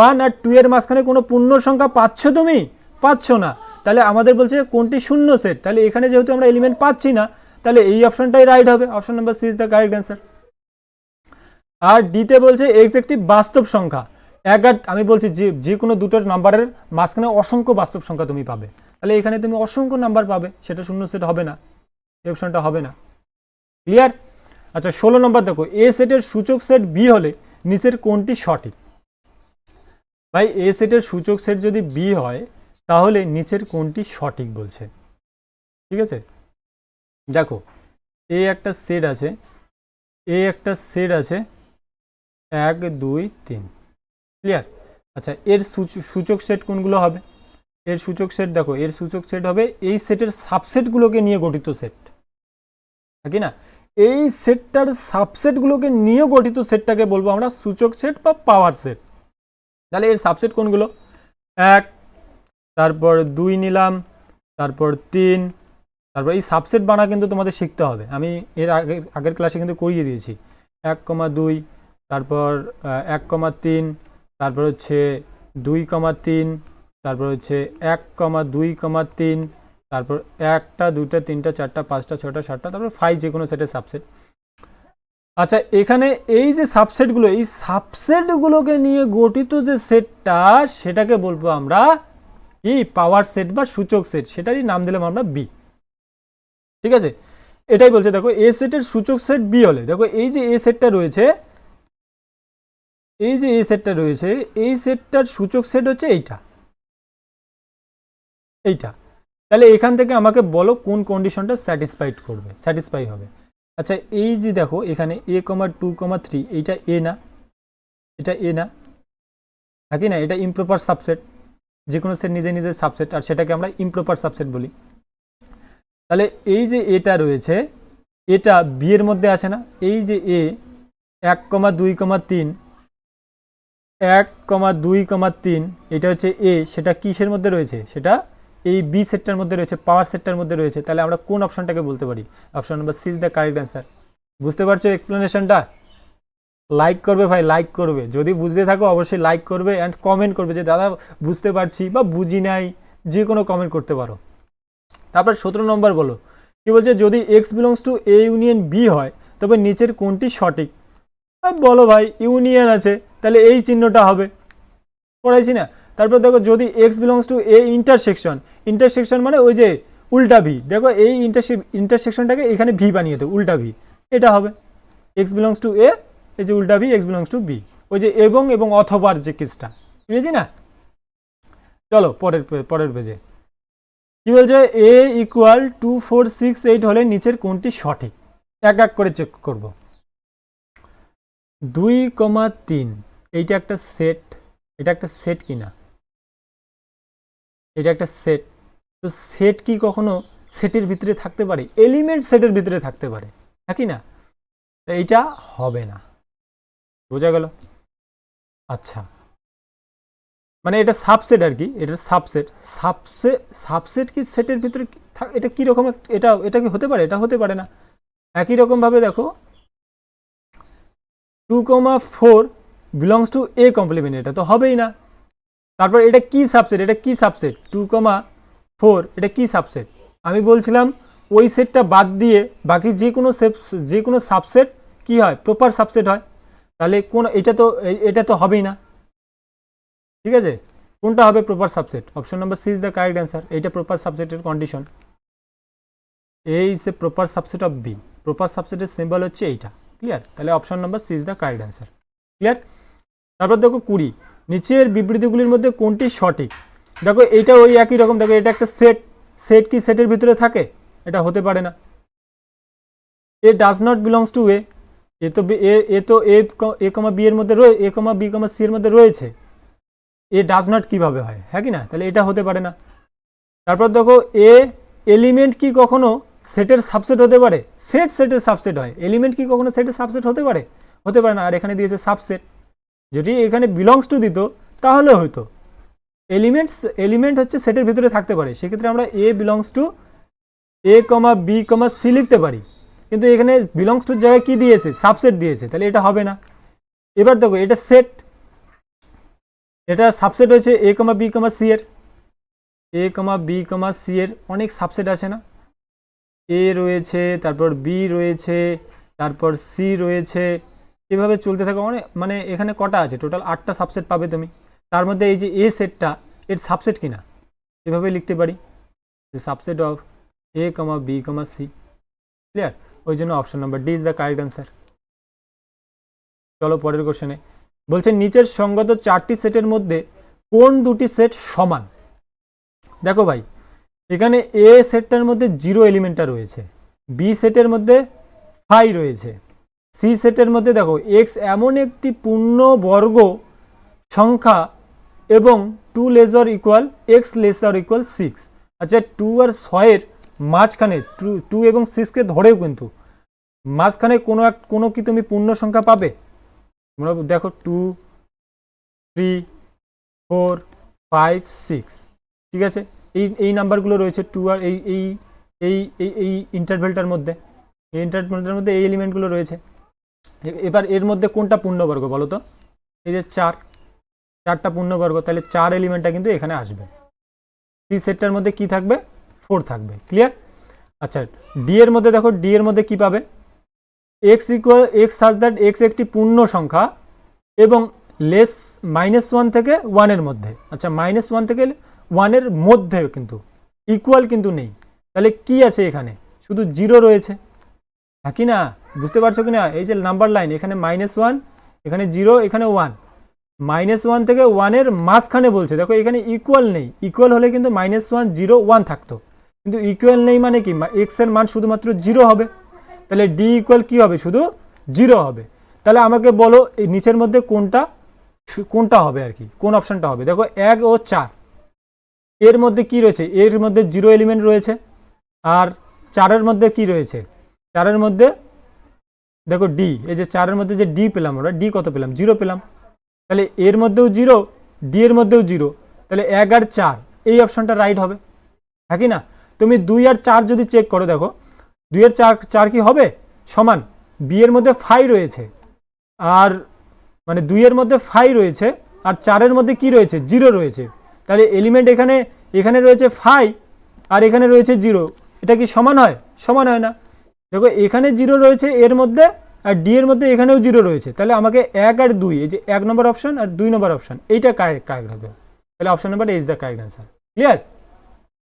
1 আর 2 এর মাঝখানে কোনো পূর্ণ সংখ্যা পাচ্ছ তুমি? পাচ্ছ না, তাহলে আমাদের বলছে কোনটি শূন্য সেট, তাহলে এখানে যেহেতু আমরা এলিমেন্ট পাচ্ছি না, তাহলে এই অপশনটাই রাইট হবে। Option number C is the correct answer. আর ডিতে বলছে এক্স একটি বাস্তব সংখ্যা, আমি বলছি যে কোনো দুটোর নাম্বারের মাঝখানে অসংখ্য বাস্তব সংখ্যা তুমি পাবে, তাহলে এখানে তুমি অসংখ্য নাম্বার পাবে, সেটা শূন্য সেট হবে না, এই অপশনটা হবে না। ক্লিয়ার? আচ্ছা 16 নম্বর দেখো, এ সেটের সূচক সেট বি হলে নিচের কোনটি সঠিক? ভাই এ সেটের সূচক সেট যদি বি হয় তাহলে নিচের কোনটি সঠিক বলছে। ঠিক আছে, দেখো এ একটা সেট আছে, 1 2 3। ক্লিয়ার? আচ্ছা এর সূচক সেট কোনগুলো হবে? এর সূচক সেট দেখো, এর সূচক সেট হবে এই সেটের সাবসেটগুলোকে নিয়ে গঠিত সেট, নাকি না? এই সেটটার সাবসেটগুলোকে নিয়ে গঠিত সেটটাকে বলবো আমরা সূচক সেট বা পাওয়ার সেট। তাহলে এর সাবসেট কোনগুলো? 1, তারপর 2 নিলাম, তারপর 3, তারপর এই সাবসেট বানা কিন্তু তোমাদের শিখতে হবে, আমি এর আগের ক্লাসে কিন্তু করিয়ে দিয়েছি। 1,2, তারপর 1,3, তারপর হচ্ছে 2,3, তারপর হচ্ছে 1,2,3, তারপর 1টা 2টা 3টা 4টা 5টা 6টা 7টা, তারপর 5 যে কোনো সেটের সাবসেট। আচ্ছা এখানে এই যে সাবসেটগুলো, এই সাবসেটগুলোকে নিয়ে গঠিত যে সেটটা, সেটাকে বলবো আমরা কি? পাওয়ার সেট বা সূচক সেট, সেটারই নাম দিলাম আমরা বি। ঠিক আছে, এটাই বলছে। দেখো এ সেটের সূচক সেট বি হলে, দেখো এই যে এ সেটটা রয়েছে, এই সেটটার সূচক সেট হচ্ছে এইটা। তাহলে এখান থেকে আমাকে বলো কোন কন্ডিশনটা স্যাটিসফাই হবে। আচ্ছা এই যে দেখো এখানে a, 2, 3, এইটা এ না, এটা এ না, নাকি না? এটা ইমপ্রপার সাবসেট, যে কোনো সেট নিজে নিজে সাবসেট, আর সেটাকে আমরা ইমপ্রপার সাবসেট বলি। তাহলে এই যে এটা রয়েছে, এটা বি এর মধ্যে আছে না? এই যে এ 1,2,3 1,2,3 এটা হচ্ছে এ, সেটা কিসের মধ্যে রয়েছে? সেটা এই বি সেটটার মধ্যে রয়েছে, পাওয়ার সেটটার মধ্যে রয়েছে। তাহলে আমরা কোন অপশনটাকে বলতে পারি? Option number C is the correct answer. বুঝতে পারছো এক্সপ্লেনেশনটা? লাইক করবে ভাই, লাইক করবে। যদি বুঝতে থাকো অবশ্যই লাইক করবে অ্যান্ড কমেন্ট করবে যে দাদা বুঝতে পারছি বা বুঝি নাই, যে কোনো কমেন্ট করতে পারো। তারপর 17 নম্বর বলো, কি বলছে? যদি x belongs to A union B হয় তবে নিচের কোনটি সঠিক? বলো ভাই, ইউনিয়ন আছে তাহলে এই চিহ্নটা হবে, পড়াইছি না? তারপর দেখো, যদি x belongs to A intersection, intersection মানে ওই যে উল্টা ভি, দেখো এই ইন্টারসেকশনটাকে এখানে ভি বানিয়ে দেবো, উল্টা ভি, এটা হবে এক্স বিলংস টু এ, এই যে উল্টা V x belongs to B, ওই যে এবং অথবার যে কেসটা, বুঝেছি না? চলো পরের পেজে কি বলছে? এ ইকুয়াল 2, 4, 6, 8 হলে নিচের কোনটি সঠিক? এক এক করে চেক করব। 2,3 এইটা একটা সেট, এটা একটা সেট কিনা? এটা একটা সেট। তো সেট কি কখনো সেটের ভিতরে থাকতে পারে? এলিমেন্ট সেটের ভিতরে থাকতে পারে, হ্যাঁ কি না? এইটা হবে না, বোঝা গেল? আচ্ছা, মানে এটা সাবসেট আর কি, এটা সাবসেট। সাবসেট কি সেটের ভিতরে এটা কি রকম? এটা কি হতে পারে? এটা হতে পারে না। একই রকম ভাবে দেখো 2,4 বিলংস টু এ কমপ্লিমেন্ট, এটা তো হবেই না। তারপর এটা কি সাবসেট? এটা কি সাবসেট? 2,4 এটা কি সাবসেট? আমি বলছিলাম ওই সেটটা বাদ দিয়ে বাকি যে কোনো সাবসেট কি হয়? প্রপার সাবসেট হয়। তাহলে কোন এটা তো হবেই না, ঠিক আছে? কোনটা হবে proper subset? Option number C is the correct answer. এইটা প্রপার সাবসেটের condition. A is a proper subset of B, proper সাবসেটের সিম্বল হচ্ছে এইটা। ক্লিয়ার? তাহলে option number C is the correct answer. Clear? তারপর দেখো 20, নিচের বিবৃতিগুলির মধ্যে কোনটি সঠিক? দেখো এইটা ওই একই রকম, দেখো এটা একটা সেট, সেট কি সেটের ভিতরে থাকে? এটা হতে পারে না। A does not belongs to A, A তো এ কমা বি এর মধ্যে এ কমা বি কমা সি এর মধ্যে রয়েছে, এ ডাজ নট কিভাবে হয়? হ্যাঁ কি না? তাহলে এটা হতে পারে না। তারপর দেখো এ এলিমেন্ট কি কখনো সেটের সাবসেট হতে পারে? সেট সেটের সাবসেট হয়, এলিমেন্ট কি কখনো সেটের সাবসেট হতে পারে? হতে পারে না। আর এখানে দিয়েছে সাবসেট, যদি এখানে বিলংস টু দিত তাহলে হয়তো এলিমেন্ট হচ্ছে সেটের ভিতরে থাকতে পারে, সেক্ষেত্রে আমরা A belongs to A comma B comma C লিখতে পারি, কিন্তু এখানে বিলংস টুর জায়গায় কি দিয়েছে? সাবসেট দিয়েছে, তাহলে এটা হবে না। এবার দেখো এটা সেট, এটা সাবসেট হয়েছে এ কমা বি কমা সি এর, এ কমা বি কমা সি এর অনেক সাবসেট আছে না? এ রয়েছে, তারপর বি রয়েছে, তারপর সি রয়েছে, এভাবে চলতে থাকে। মানে এখানে কটা আছে? টোটাল 8টা সাবসেট পাবে তুমি। তার মধ্যে এই যে এ সেটটা এর সাবসেট কিনা, এভাবে লিখতে পারি যে subset of A comma B comma C. Clear? ওই জন্য option number D is the correct answer. চলো পরের কোশ্চেনে বলছে নিচের সঙ্গত 4টি সেটের মধ্যে কোন দুটি সেট সমান? দেখো ভাই, এখানে এ সেটটার মধ্যে 0 এলিমেন্টটা রয়েছে, বি সেটের মধ্যে 5 রয়েছে, সি সেটের মধ্যে দেখো এক্স এমন একটি পূর্ণবর্গ সংখ্যা এবং 2 laser equal x laser equal 6। আচ্ছা, 2 আর 6 মাঝখানে 2 এবং 6কে ধরেও কিন্তু মাঝখানে কোনো কি তুমি পূর্ণ সংখ্যা পাবে? তোমরা দেখো 2, 3, 4, 5, 6, ঠিক আছে? এই নাম্বারগুলো রয়েছে 2 আর এই এই এই এই ইন্টারভেলটার মধ্যে, এই ইন্টারভেলটার মধ্যে এই এলিমেন্টগুলো রয়েছে। এবার এর মধ্যে কোনটা পূর্ণবর্গ বলো তো? এই যে 4টা পূর্ণবর্গ, তাহলে 4 এলিমেন্টটা কিন্তু এখানে আসবে। সি সেটটার মধ্যে কি থাকবে? 4 থাকবে। ক্লিয়ার? আচ্ছা, ডি এর মধ্যে দেখো, ডি এর মধ্যে কি পাবে? X equal x such that x একটি পূর্ণ সংখ্যা এবং -1 থেকে 1 এর মধ্যে। আচ্ছা, -1 থেকে 1 এর মধ্যে, কিন্তু ইকুয়াল কিন্তু নেই। তাহলে কি আছে এখানে? শুধু 0 রয়েছে, হ্যাঁ কি না? বুঝতে পারছো কি না? এই যে নাম্বার লাইন, এখানে -1, এখানে 0, এখানে 1, -1 থেকে 1 এর মাঝখানে বলছে। দেখো এখানে ইকুয়াল নেই, ইকুয়াল হলে কিন্তু -1, 0, 1 থাকতো, কিন্তু ইকুয়াল নেই মানে কি? এক্স এর মান শুধুমাত্র 0 হবে, তাহলে ডি ইকুয়াল কি হবে? শুধু 0 হবে। তাহলে আমাকে বলো এই নিচের মধ্যে কোনটা হবে আর কি, কোন অপশনটা হবে? দেখো 1 ও 4 এর মধ্যে কি রয়েছে? এর মধ্যে 0 এলিমেন্ট রয়েছে, আর 4-এর মধ্যে কি রয়েছে, 4-এর মধ্যে দেখো ডি, এই যে 4-এর মধ্যে যে ডি পেলাম আমরা, ডি কত পেলাম, 0 পেলাম। তাহলে এর মধ্যেও 0, ডি এর মধ্যেও 0, তাহলে 1 আর 4 এই অপশনটা রাইট হবে, হ্যাঁ কি না? তুমি 2 আর 4 যদি চেক করো, দেখো 2 এর 4 কি হবে সমান, বি এর মধ্যে 5 রয়েছে, আর মানে 2 এর মধ্যে 5 রয়েছে আর 4-এর মধ্যে কি রয়েছে, 0 রয়েছে। তাহলে এলিমেন্ট এখানে রয়েছে 5 আর এখানে রয়েছে 0, এটা কি সমান হয়? সমান হয় না। দেখো এখানে 0 রয়েছে এর মধ্যে, আর ডি এর মধ্যে এখানেও 0 রয়েছে, তাহলে আমাকে 1 আর 2, এই যে 1 নম্বর অপশন আর 2 নম্বর অপশন, এইটা কারেক্ট হবে। তাহলে option number A is the correct answer. Clear?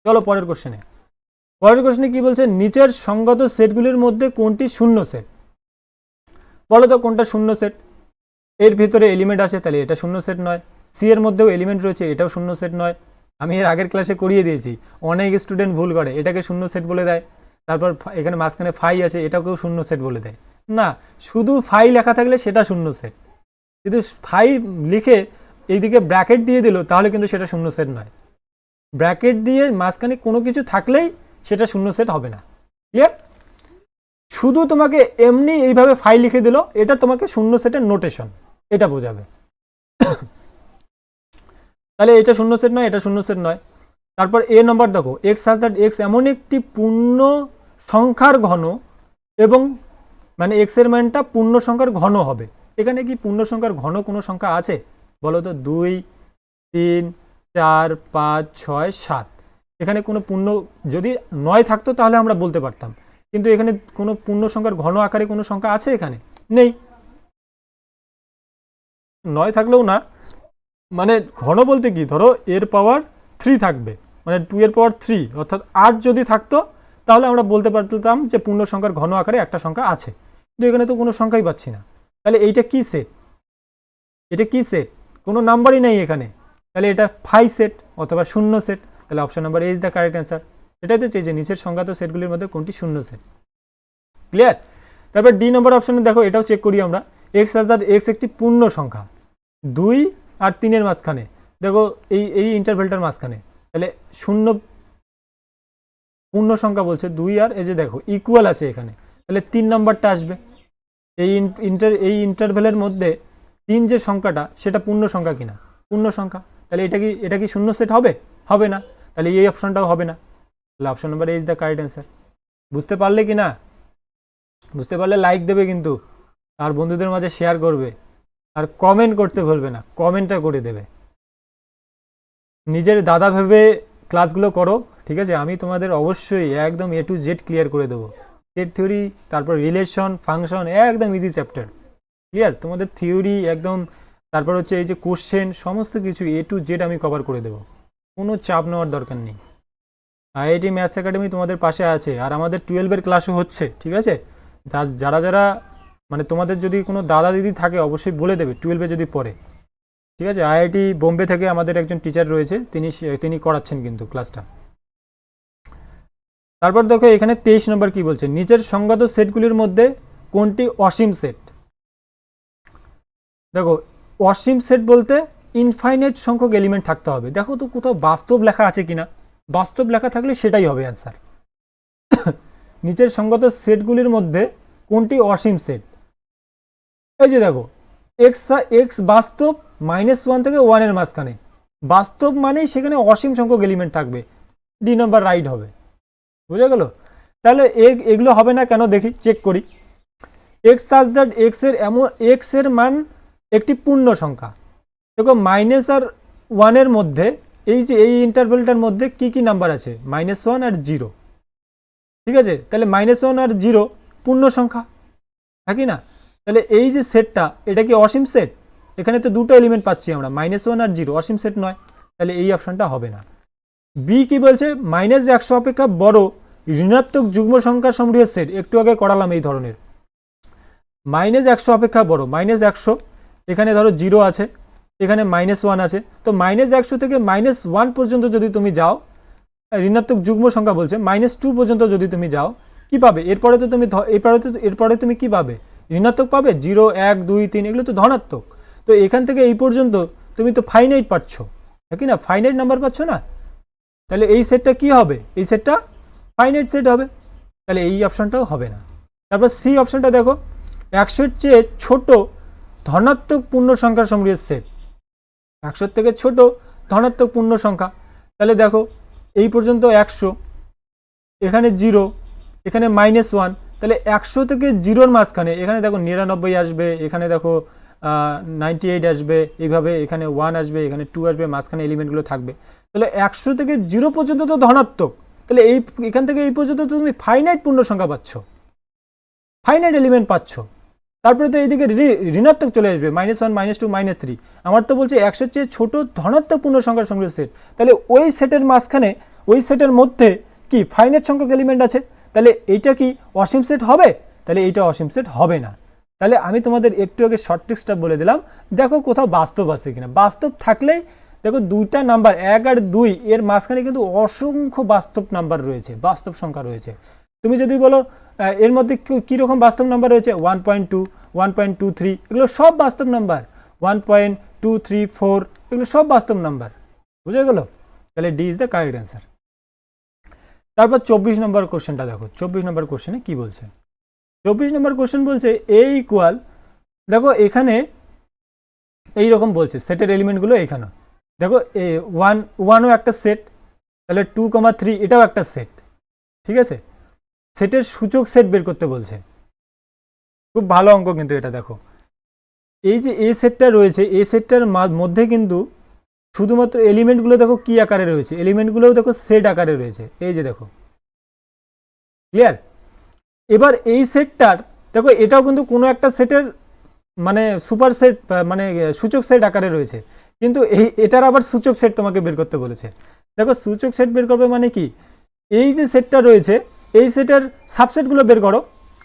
চলো পরের কোশ্চেনে। পরের কোশ্চেনে কি বলছে, নিচের সঙ্গত সেটগুলির মধ্যে কোনটি শূন্য সেট? বলো তো কোনটা শূন্য সেট? এর ভিতরে এলিমেন্ট আছে, তাহলে এটা শূন্য সেট নয়। সি এর মধ্যেও এলিমেন্ট রয়েছে, এটাও শূন্য সেট নয়। আমি এর আগের ক্লাসে করিয়ে দিয়েছি, অনেক স্টুডেন্ট ভুল করে, এটাকে শূন্য সেট বলে দেয়। তারপর এখানে মাঝখানে ফাই আছে, এটাকেও শূন্য সেট বলে দেয়। না, শুধু ফাই লেখা থাকলে সেটা শূন্য সেট, কিন্তু ফাই লিখে এইদিকে ব্র্যাকেট দিয়ে দিল, তাহলে কিন্তু সেটা শূন্য সেট নয়। ব্র্যাকেট দিয়ে মাঝখানে কোনো কিছু থাকলেই সেটা শূন্য সেট হবে না। ক্লিয়ার? শুধু তোমাকে এমনি এইভাবে ফাই লিখে দিল, এটা তোমাকে শূন্য সেটের নোটেশন, এটা বোঝাবে। তাহলে এটা শূন্য সেট নয়, এটা শূন্য সেট নয়। তারপর এ নম্বর দেখো, এক্স সাজ দ্যাট এক্স এমন একটি পূর্ণ সংখ্যার ঘন, এবং মানে এক্স এর মানটা পূর্ণ সংখ্যার ঘন হবে। এখানে কি পূর্ণ সংখ্যার ঘন কোনো সংখ্যা আছে? বলো তো, 2, 3, 4, 5, 6, 7। এখানে কোনো পূর্ণ, যদি 9 থাকতো তাহলে আমরা বলতে পারতাম, কিন্তু এখানে কোনো পূর্ণ সংখ্যার ঘন আকারে কোনো সংখ্যা আছে? এখানে নেই। 9 থাকলেও না, মানে ঘন বলতে কি, ধরো এর পাওয়ার 3 থাকবে, মানে 2 এর পাওয়ার 3, অর্থাৎ 8 যদি থাকতো তাহলে আমরা বলতে পারতাম যে পূর্ণ সংখ্যার ঘন আকারে একটা সংখ্যা আছে, কিন্তু এখানে তো কোনো সংখ্যাই পাচ্ছি না। তাহলে এইটা কি সেট? এটা কি সেট? কোনো নাম্বারই নেই এখানে, তাহলে এটা 5 সেট অথবা শূন্য সেট। তাহলে option number A is the correct answer. এটাই তো চাই যে নিচের সংখ্যাত সেটগুলির মধ্যে কোনটি শূন্য সেট। ক্লিয়ার? তারপর ডি নম্বর অপশনে দেখো, এটাও চেক করি আমরা। এক্স সাজ দ্যাট এক্স একটি পূর্ণ সংখ্যা, 2 আর 3 এর মাঝখানে, দেখো এই ইন্টারভেলটার মাঝখানে, তাহলে শূন্য পূর্ণ সংখ্যা বলছে 2, আর এই যে দেখো ইকুয়াল আছে এখানে, তাহলে 3 নাম্বারটা আসবে। এই ইন্টারভেলের মধ্যে 3 যে সংখ্যাটা, সেটা পূর্ণ সংখ্যা কিনা? পূর্ণ সংখ্যা। তাহলে এটা কি শূন্য সেট হবে? হবে না। তাহলে এই অপশনটাও হবে না। তাহলে option number A is the correct answer. বুঝতে পারলে কি না? বুঝতে পারলে লাইক দেবে কিন্তু, আর বন্ধুদের মাঝে শেয়ার করবে, আর কমেন্ট করতে ভুলবে না, কমেন্টটা করে দেবে। নিজের দাদা ভেবে ক্লাসগুলো করো, ঠিক আছে? আমি তোমাদের অবশ্যই একদম A to Z ক্লিয়ার করে দেবো। সেট থিওরি, তারপর রিলেশন, ফাংশন, একদম ইজি চ্যাপ্টার। ক্লিয়ার? তোমাদের থিওরি একদম, তারপর হচ্ছে এই যে কোশ্চেন, সমস্ত কিছু A to Z আমি কভার করে দেবো, কোনো চাপ নেওয়ার দরকার নেই। আইআইটি ম্যাথস একাডেমি তোমাদের পাশে আছে, আর আমাদের 12-এর ক্লাসও হচ্ছে, ঠিক আছে? যারা মানে তোমাদের যদি কোনো দাদা দিদি থাকে অবশ্যই বলে দেবে 12-এ যদি পড়ে, ঠিক আছে? আইআইটি বোম্বে থেকে আমাদের একজন টিচার রয়েছে, তিনি করাচ্ছেন কিন্তু ক্লাসটা। তারপর দেখো এখানে 23 নম্বর কি বলছে, নিচের সংগত সেটগুলির মধ্যে কোনটি অসীম সেট? দেখো অসীম সেট বলতে ইনফাইনাইট সংখ্যক এলিমেন্ট থাকতে হবে। দেখো তো কোথাও বাস্তব লেখা আছে কিনা, বাস্তব লেখা থাকলে সেটাই হবে অ্যান্সার। নিচের সংগত সেটগুলির মধ্যে কোনটি অসীম সেট? এই যে দেখো এক্স বাস্তব, -1 থেকে 1 এর মাঝখানে, বাস্তব মানেই সেখানে অসীম সংখ্যক এলিমেন্ট থাকবে, ডি নাম্বার রাইট হবে। বুঝা গেল? তাহলে এগুলো হবে না কেন দেখি, চেক করি। এক্স সাজ দ্যাট এক্স এর মান একটি পূর্ণ সংখ্যা। দেখো মাইনাস আর 1 এর মধ্যে, এই যে এই ইন্টারভেলটার মধ্যে কি কি নাম্বার আছে, -1 আর 0, ঠিক আছে? তাহলে -1 আর 0 পূর্ণ সংখ্যা, থাকি না? তাহলে এই যে সেটটা, এটা কি অসীম সেট? এখানে তো দুটো এলিমেন্ট পাচ্ছি আমরা, -1 আর 0, অসীম সেট নয়। তাহলে এই অপশনটা হবে না। বি কি বলছে, -100 অপেক্ষা বড় ঋণাত্মক যুগ্ম সংখ্যা সমূহের সেট। একটু আগে করালাম এই ধরনের, -100 অপেক্ষা বড়, -100, এখানে ধরো 0 আছে, এখানে -1 আছে, তো -100 থেকে -1 পর্যন্ত যদি তুমি যাও, ঋণাত্মক যুগ্ম সংখ্যা বলছে, -2 পর্যন্ত যদি তুমি যাও, কি পাবে? এরপরে তুমি কি পাবে? ঋণাত্মক পাবে, 0, 1, 2, 3, এগুলো তো ধনাত্মক। তো এখান থেকে এই পর্যন্ত তুমি তো ফাইনাইট পাচ্ছ, নাকি না? ফাইনাইট নাম্বার পাচ্ছ না? তাহলে এই সেটটা কি হবে? এই সেটটা ফাইনাইট সেট হবে। তাহলে এই অপশনটাও হবে না। তারপর সি অপশনটা দেখো, 100-এর চেয়ে ছোট ধনাত্মক পূর্ণ সংখ্যার সমৃদ্ধ সেট, 100 থেকে ছোট ধনাত্মক পূর্ণ সংখ্যা। তাহলে দেখো এই পর্যন্ত 100, এখানে 0, এখানে -1, তাহলে 100 থেকে 0-র মাঝখানে এখানে দেখো 99 আসবে, এখানে দেখো 98 আসবে, এইভাবে এখানে 1 আসবে, এখানে 2 আসবে, মাঝখানে এলিমেন্টগুলো থাকবে। তাহলে 100 থেকে 0 পর্যন্ত তো ধনাত্মক, তাহলে এখান থেকে এই পর্যন্ত তুমি ফাইনাইট পূর্ণ সংখ্যা পাচ্ছ, ফাইনাইট এলিমেন্ট পাচ্ছ। তারপরে তো এইদিকে ঋণাত্মক চলে আসবে, -1, -2, -3। আমার তো বলছে 100-এর চেয়ে ছোট ধনাত্মক পূর্ণ সংখ্যার সংগ্রহ সেট, তাহলে ওই সেটের মাঝখানে ওই সেটের মধ্যে কি ফাইনাইট সংখ্যক এলিমেন্ট আছে, তাহলে এইটা কি অসীম সেট হবে? তাহলে এইটা অসীম সেট হবে না। তাহলে আমি তোমাদের একটু আগে শর্ট ট্রিক্সটা বলে দিলাম, দেখো কোথাও বাস্তব আছে কিনা। বাস্তব থাকলেই দেখো দুইটা নাম্বার 1 আর 2 এর মাঝখানে কিন্তু অসংখ্য বাস্তব নাম্বার রয়েছে, বাস্তব সংখ্যা রয়েছে। তুমি যদি বলো এর মধ্যে কীরকম বাস্তব নাম্বার রয়েছে, 1.2, 1.23, এগুলো সব বাস্তব নাম্বার, 1.234, এগুলো সব বাস্তব নাম্বার, বুঝে গেল? তাহলে D is the correct answer. তারপর 24 নম্বর কোশ্চেনটা দেখো, 24 নম্বর কোশ্চেনে কি বলছে। 24 নম্বর কোশ্চেন বলছে এ ইকুয়াল, দেখো এখানে এইরকম বলছে সেটের এলিমেন্টগুলো এখানে দেখো, 1ও একটা সেট, তাহলে 2,3 এটাও একটা সেট, ঠিক আছে? সেটের সূচক সেট বের করতে বলছে, খুব ভালো অঙ্ক কিন্তু এটা। দেখো এই যে এ সেটটা রয়েছে, এ সেটটার মধ্যে কিন্তু শুধুমাত্র এলিমেন্টগুলো দেখো কি আকারে রয়েছে, এলিমেন্টগুলোও দেখো সেট আকারে রয়েছে, এই যে দেখো, ক্লিয়ার? এবার এই সেটটার দেখো এটাও কিন্তু কোনো একটা সেটের মানে সুপার সেট মানে সূচক সেট আকারে রয়েছে, কিন্তু এটার আবার সূচক সেট তোমাকে বের করতে বলেছে। দেখো সূচক সেট বের করবে মানে কি, এই যে সেটটা রয়েছে এই সেটের সাবসেটগুলো বের করো,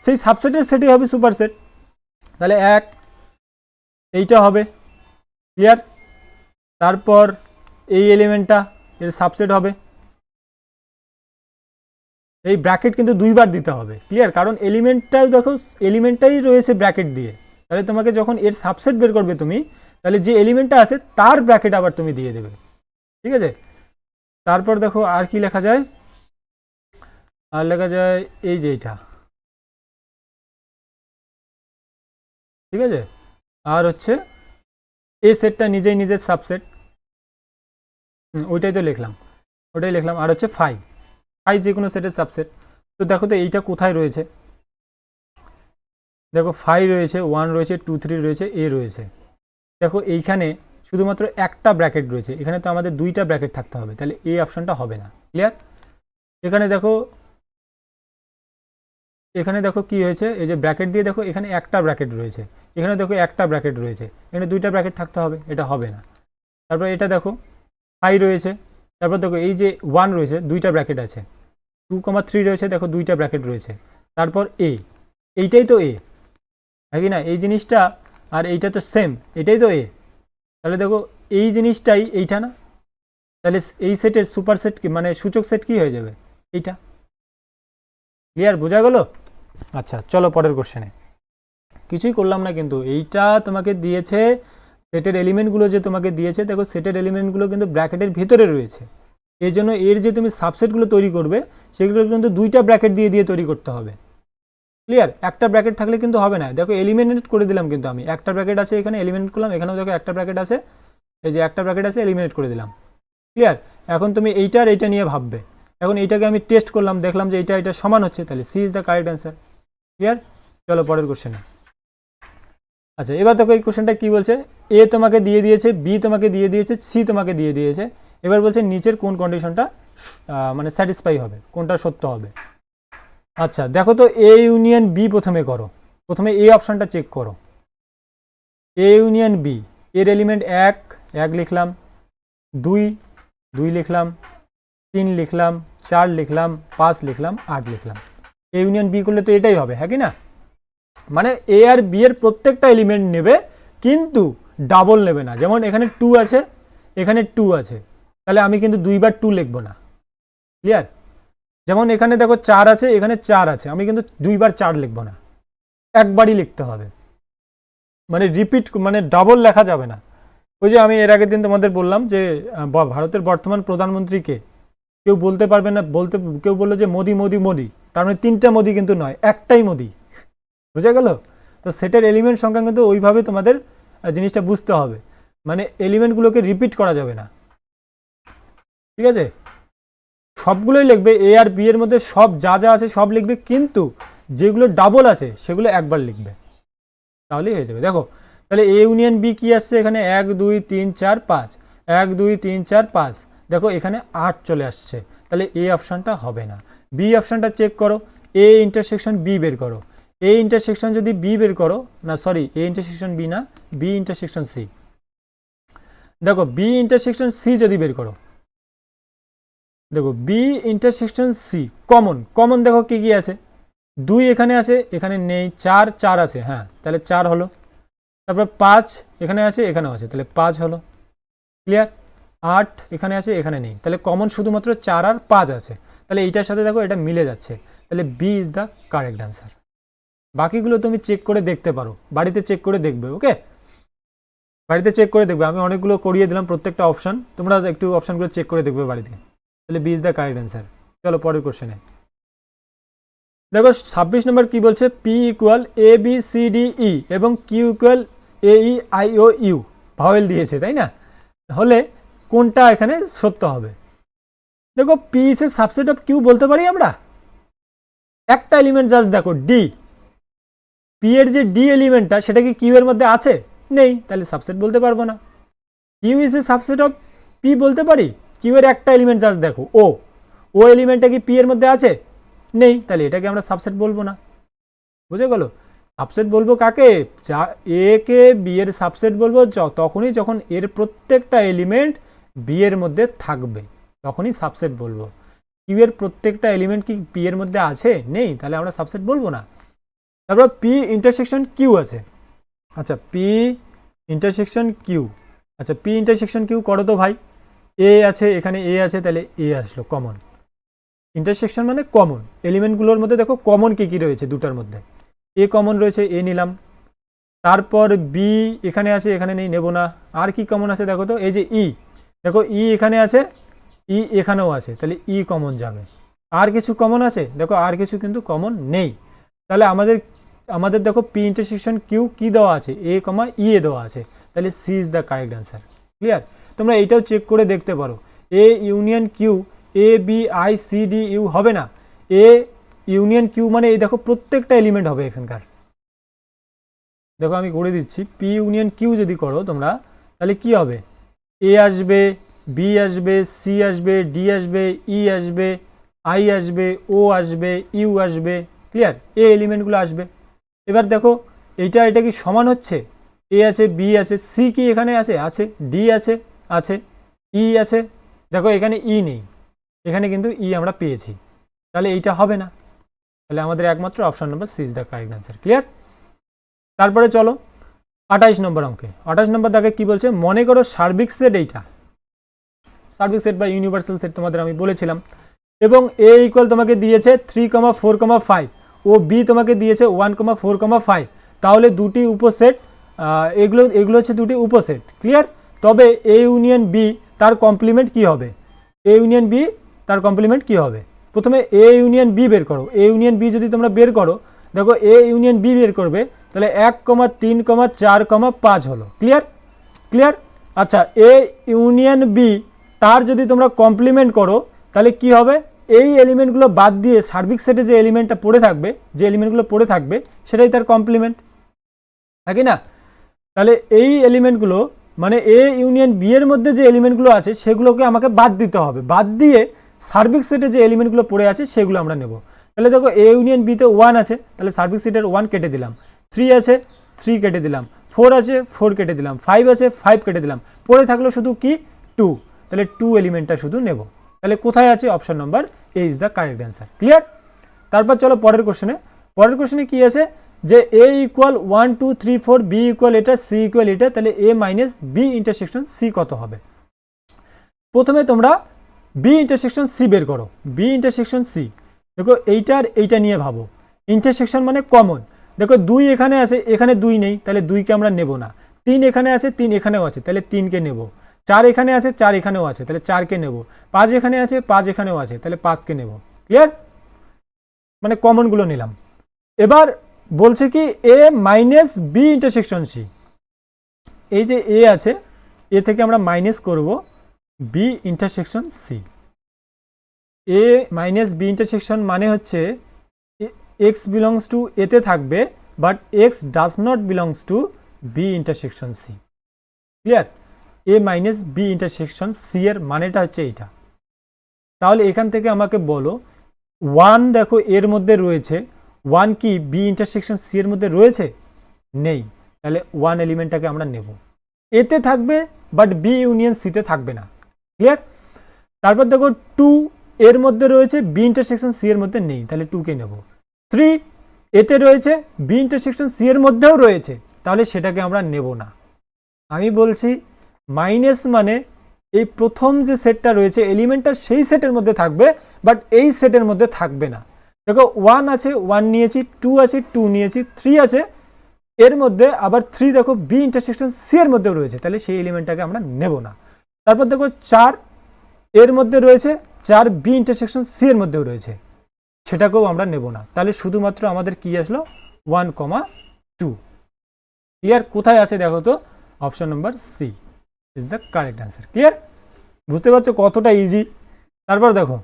সেই সাবসেটের সেটই হবে সুপার সেট। তাহলে 1 এইটা হবে, ক্লিয়ার? তারপর এই এলিমেন্টটা এর সাবসেট হবে, এই ব্র্যাকেট কিন্তু দুইবার দিতে হবে, ক্লিয়ার? কারণ এলিমেন্টটাও দেখো এলিমেন্টটাই রয়েছে ব্র্যাকেট দিয়ে, তাহলে তোমাকে যখন এর সাবসেট বের করবে তুমি, তাহলে যে এলিমেন্টটা আছে তার ব্র্যাকেট আবার তুমি দিয়ে দেবে, ঠিক আছে? তারপর দেখো আর কি লেখা যায়, আর লেখা যায় এই যে এইটা, ঠিক আছে? আর হচ্ছে এই সেটটা নিজেই নিজের সাবসেট, ওইটাই তো লিখলাম, ওটাই লিখলাম। আর হচ্ছে 5 যে কোনো সেটের সাবসেট। তো দেখো তো এইটা কোথায় রয়েছে, দেখো 5 রয়েছে, 1 রয়েছে, 2, 3 রয়েছে, এ রয়েছে। দেখো এইখানে শুধুমাত্র একটা ব্র্যাকেট রয়েছে, এখানে তো আমাদের দুইটা ব্র্যাকেট থাকতে হবে, তাহলে এই অপশনটা হবে না, ক্লিয়ার? এখানে দেখো, এখানে দেখো কি হয়েছে, এই যে ব্র্যাকেট দিয়ে দেখো এখানে একটা ব্র্যাকেট রয়েছে, এখানে দেখো একটা ব্র্যাকেট রয়েছে, এখানে দুইটা ব্র্যাকেট থাকতে হবে, এটা হবে না। তারপর এটা দেখো 5 রয়েছে, তারপর দেখো এই যে 1 রয়েছে, দুইটা ব্র্যাকেট আছে, 2,3 রয়েছে, দেখো দুইটা ব্র্যাকেট রয়েছে, তারপর এইটাই তো হ্যাঁ কি না? এই জিনিসটা আর এইটা তো সেম, এটাই তো তাহলে দেখো এই জিনিসটাই এইটা না, তাহলে এই সেটের সুপার সেট কি মানে সূচক সেট কি হয়ে যাবে, এইটা, ক্লিয়ার? বোঝা গেল? আচ্ছা চলো পরের কোশ্চেনে। কিছুই করলাম না কিন্তু, এইটা তোমাকে দিয়েছে সেটের এলিমেন্টগুলো যে তোমাকে দিয়েছে, দেখো সেটের এলিমেন্টগুলো কিন্তু ব্র্যাকেটের ভিতরে রয়েছে, এই জন্য এর যে তুমি সাবসেটগুলো তৈরি করবে সেগুলো কিন্তু দুইটা ব্র্যাকেট দিয়ে তৈরি করতে হবে, ক্লিয়ার? একটা ব্র্যাকেট থাকলে কিন্তু হবে না। দেখো এলিমিনেট করে দিলাম কিন্তু আমি, একটা ব্র্যাকেট আছে এখানে, এলিমিনেট করলাম, এখানেও দেখো একটা ব্র্যাকেট আছে, এই যে একটা ব্র্যাকেট আছে, এলিমিনেট করে দিলাম, ক্লিয়ার? এখন তুমি এইটা আর এইটা নিয়ে ভাববে, এখন এইটাকে আমি টেস্ট করলাম, দেখলাম যে এটা সমান হচ্ছে, তাহলে C is the correct answer, clear? চলো পরের কোশ্চেনে। আচ্ছা এবার দেখো এই কোশ্চেনটা কি বলছে, এ তোমাকে দিয়ে দিয়েছে, বি তোমাকে দিয়ে দিয়েছে, সি তোমাকে দিয়ে দিয়েছে, এবার বলছে নিচের কোন কন্ডিশনটা মানে স্যাটিসফাই হবে, কোনটা সত্য হবে। আচ্ছা দেখো তো এ ইউনিয়ন বি প্রথমে করো, প্রথমে এ অপশানটা চেক করো, এ ইউনিয়ন বি, এর এলিমেন্ট 1 লিখলাম, 2 লিখলাম, 3 লিখলাম, 4 লিখলাম, 5 লিখলাম, 8 লিখলাম। এ ইউনিয়ন বি করলে তো এটাই হবে, হ্যাঁ কি না? মানে এ আর বি এর প্রত্যেকটা এলিমেন্ট নেবে কিন্তু ডাবল নেবে না, যেমন এখানে 2 আছে, এখানে 2 আছে, তাহলে আমি কিন্তু দুইবার 2 লিখবো না, ক্লিয়ার? যেমন এখানে দেখো 4 আছে, এখানে 4 আছে, আমি কিন্তু দুইবার 4 লিখবো না, একবারই লিখতে হবে, মানে রিপিট মানে ডাবল লেখা যাবে না। ওই যে আমি এর আগের দিন তোমাদের বললাম যে ভারতের বর্তমান প্রধানমন্ত্রীকে কেউ বলতে পারবে না, কেউ বললো যে মোদি মোদি মোদি, তার মানে 3টা মোদি কিন্তু নয়, একটাই মোদি। বুঝা গেল? তো সেটের এলিমেন্ট সংখ্যা কিন্তু ওইভাবে তোমাদের জিনিসটা বুঝতে হবে, মানে এলিমেন্টগুলোকে রিপিট করা যাবে না, ঠিক আছে? সবগুলোই লিখবে, এ আর বি এর মধ্যে সব যা যা আছে সব লিখবে, কিন্তু যেগুলো ডাবল আছে সেগুলো একবার লিখবে, তাহলেই হয়ে যাবে। দেখো তাহলে এ ইউনিয়ন বি কি আসছে এখানে, 1 2 3 4 5, 1 2 3 4 5, দেখো এখানে 8 চলে আসছে, তাহলে এ অপশানটা হবে না। বি অপশানটা চেক করো, এ ইন্টারসেকশন বি বের করো, এ ইন্টারসেকশন যদি বি বের করো, না সরি এ ইন্টারসেকশন বি না, বি ইন্টারসেকশন সি। দেখো বি ইন্টারসেকশন সি যদি বের করো, দেখো B intersection C common, common দেখো কি কি আছে, 2 এখানে আছে, এখানে নেই, 4 4 আছে, হ্যাঁ তাহলে 4 হলো, তারপর 5 এখানে আছে, এখানেও আছে, তাহলে 5 হলো, ক্লিয়ার? 8 এখানে আছে, এখানে নেই, তাহলে কমন শুধুমাত্র 4 আর 5 আছে, তাহলে এইটার সাথে দেখো এটা মিলে যাচ্ছে, তাহলে B is the correct answer. বাকিগুলো তুমি চেক করে দেখতে পারো, বাড়িতে চেক করে দেখবে, ওকে? বাড়িতে চেক করে দেখবে, আমি অনেকগুলো করিয়ে দিলাম প্রত্যেকটা অপশান, তোমরা একটু অপশানগুলো চেক করে দেখবে বাড়িতে, তাহলে B is the correct answer. চলো পরের কোশ্চেনে দেখো 26 নম্বর কি বলছে, P equal A B C D E এবং Q equal A E I O U, vowel দিয়েছে তাই না, হলে কোনটা এখানে সত্য হবে? দেখো P is a subset of Q বলতে পারি আমরা, একটা এলিমেন্ট জাস্ট দেখো ডি, পি এর যে ডি এলিমেন্টটা সেটা কি কিউ এর মধ্যে আছে? নেই, তাহলে সাবসেট বলতে পারবো না। Q is a subset of P বলতে পারি, কিউ এর একটা এলিমেন্ট জাস্ট দেখো ও, ও এলিমেন্টটা কি পি এর মধ্যে আছে? নেই, তাহলে এটাকে আমরা সাবসেট বলবো না। বুঝে গেল? সাবসেট বলবো কাকে, যা এ কে বি এর সাবসেট বলবো তখনই যখন এর প্রত্যেকটা এলিমেন্ট বি এর মধ্যে থাকবে, তখনই সাবসেট বলবো। কিউ এর প্রত্যেকটা এলিমেন্ট কি পি এর মধ্যে আছে? নেই, তাহলে আমরা সাবসেট বলবো না। তারপর পি ইন্টারসেকশন কিউ আছে, আচ্ছা পি ইন্টারসেকশন কিউ, আচ্ছা পি ইন্টারসেকশন কিউ করো তো ভাই, এ আছে এখানে, এ আছে, তাহলে এ আসলো কমন, ইন্টারসেকশন মানে কমন, এলিমেন্টগুলোর মধ্যে দেখো কমন কি কি রয়েছে, দুটার মধ্যে এ কমন রয়েছে, এ নিলাম, তারপর বি এখানে আছে, এখানে নেই, নেব না। আর কি কমন আছে দেখো তো, এই যে ই, দেখো ই এখানে আছে, ই এখানেও আছে, তাহলে ই কমন যাবে। আর কিছু কমন আছে দেখো, আর কিছু কিন্তু কমন নেই, তাহলে আমাদের দেখো পি ইন্টারসেকশন কিউ কি দেওয়া আছে, এ কমা ই এ দেওয়া আছে, তাহলে C is the correct answer. Clear? তোমরা এইটাও চেক করে দেখতে পারো, A union Q A B I C D U হবে না, এ ইউনিয়ন কিউ মানে এই দেখো প্রত্যেকটা এলিমেন্ট হবে এখানকার। দেখো আমি করে দিচ্ছি, পি ইউনিয়ন কিউ যদি করো তোমরা, তাহলে কি হবে, এ আসবে, বি আসবে, সি আসবে, ডি আসবে, ই আসবে, আই আসবে, ও আসবে, ইউ আসবে, ক্লিয়ার? এ এলিমেন্টগুলো আসবে। এবার দেখো এটা কি সমান হচ্ছে, এ আছে, বি আছে, সি কি এখানে আছে, আছে, ডি আছে, আছে, ই আছে, দেখো এখানে ই নেই, এখানে কিন্তু ই আমরা পেয়েছি, তাহলে এইটা হবে না, তাহলে আমাদের একমাত্র option number C is the correct answer. Clear? তারপরে চলো 28 নম্বর অঙ্কে, 28 নম্বর দাগে কি বলছে, মনে করো সার্বিক সেট এইটা, সার্বিক সেট বা ইউনিভার্সাল সেট তোমাদের আমি বলেছিলাম, এবং এ ইকুয়াল তোমাকে দিয়েছে 3,4,5 ও বি তোমাকে দিয়েছে 1,4,5, তাহলে দুটি উপসেট, এগুলো হচ্ছে দুটি উপসেট। ক্লিয়ার? তবে এ ইউনিয়ন বি তার কমপ্লিমেন্ট কি হবে, এ ইউনিয়ন বি তার কমপ্লিমেন্ট কি হবে? প্রথমে এ ইউনিয়ন বি বের করো, এ ইউনিয়ন বি যদি তোমরা বের করো, দেখো এ ইউনিয়ন বি বের করবে, তাহলে 1,3,4,5 হলো। ক্লিয়ার? ক্লিয়ার? আচ্ছা এ ইউনিয়ন বি তার যদি তোমরা কমপ্লিমেন্ট করো, তাহলে কি হবে, এই এলিমেন্টগুলো বাদ দিয়ে সার্বিক সেটে যে এলিমেন্টটা পড়ে থাকবে, যে এলিমেন্টগুলো পড়ে থাকবে সেটাই তার কমপ্লিমেন্ট, নাকি না? তাহলে এই এলিমেন্টগুলো মানে এ ইউনিয়ন বি এর মধ্যে যে এলিমেন্টগুলো আছে সেগুলোকে আমাকে বাদ দিতে হবে, বাদ দিয়ে সার্বিক সেটে যে এলিমেন্টগুলো পড়ে আছে সেগুলো আমরা নেব। তাহলে দেখো এ ইউনিয়ন বিতে 1 আছে, তাহলে সার্বিক সেটের 1 কেটে দিলাম, 3 আছে 3 কেটে দিলাম, 4 আছে 4 কেটে দিলাম, 5 আছে 5 কেটে দিলাম, পড়ে থাকলো শুধু কি 2, তাহলে 2 এলিমেন্টটা শুধু নেব। তাহলে কোথায় আছে, option number A is the correct answer. Clear? তারপর চলো পরের কোশ্চেনে কি আছে, যে এ ইকুয়াল 1 2 3 4, বি ইকুয়াল এটা, সি ইকুয়াল এটা, তাহলে এ মাইনাস বি ইন্টারসেকশন সি কত হবে? প্রথমে তোমরা বি ইন্টারসেকশন সি বের করো, বি ইন্টারসেকশন সি, দেখো এইটা নিয়ে ভাবো, ইন্টারসেকশন মানে কমন, দেখো 2 এখানে আছে, এখানে 2 নেই, তাহলে 2কে আমরা নেব না, 3 এখানে আছে, 3 এখানেও আছে, তাহলে 3কে নেব, 4 এখানে আছে, 4 এখানেও আছে, তাহলে 4কে নেব, 5 এখানে আছে, 5 এখানেও আছে, তাহলে 5কে নেব। ক্লিয়ার? মানে কমনগুলো নিলাম। এবার বলছে কি A minus B intersection C, এই যে এ আছে এ থেকে আমরা মাইনাস করব B intersection C. A minus B intersection মানে হচ্ছে এক্স বিলংস টু এতে থাকবে but x does not belongs to B intersection C. Clear? A minus B intersection C এর মানেটা হচ্ছে এইটা। তাহলে এখান থেকে আমাকে বলো ওয়ান দেখো এর মধ্যে রয়েছে, ওয়ান কি বি ইন্টারসেকশন সি এর মধ্যে রয়েছে? নেই, তাহলে ওয়ান এলিমেন্টটাকে আমরা নেব। এতে থাকবে বাট বি ইউনিয়ন সিতে থাকবে না। ক্লিয়ার? তারপর দেখো টু এর মধ্যে রয়েছে বি ইন্টারসেকশন সি এর মধ্যে নেই, তাহলে টুকে নেব। থ্রি এতে রয়েছে বি ইন্টারসেকশন সি এর মধ্যেও রয়েছে, তাহলে সেটাকে আমরা নেব না। আমি বলছি মাইনাস মানে এই প্রথম যে সেটটা রয়েছে এলিমেন্টটা সেই সেটের মধ্যে থাকবে বাট এই সেটের মধ্যে থাকবে না। দেখো ওয়ান আছে ওয়ান নিয়েছি, টু আছে টু নিয়েছি, থ্রি আছে এর মধ্যে, আবার থ্রি দেখো বি ইন্টারসেকশন সি এর মধ্যেও রয়েছে, তাহলে সেই এলিমেন্টটাকে আমরা নেব না। তারপর দেখো চার এর মধ্যে রয়েছে, চার বি ইন্টারসেকশন সি এর মধ্যেও রয়েছে, সেটাকেও আমরা নেব না। তাহলে শুধুমাত্র আমাদের কি আসলো? 1,2। ক্লিয়ার? কোথায় আছে দেখো তো, option number C is the correct answer. Clear? বুঝতে পারছো কতটা ইজি? তারপর দেখো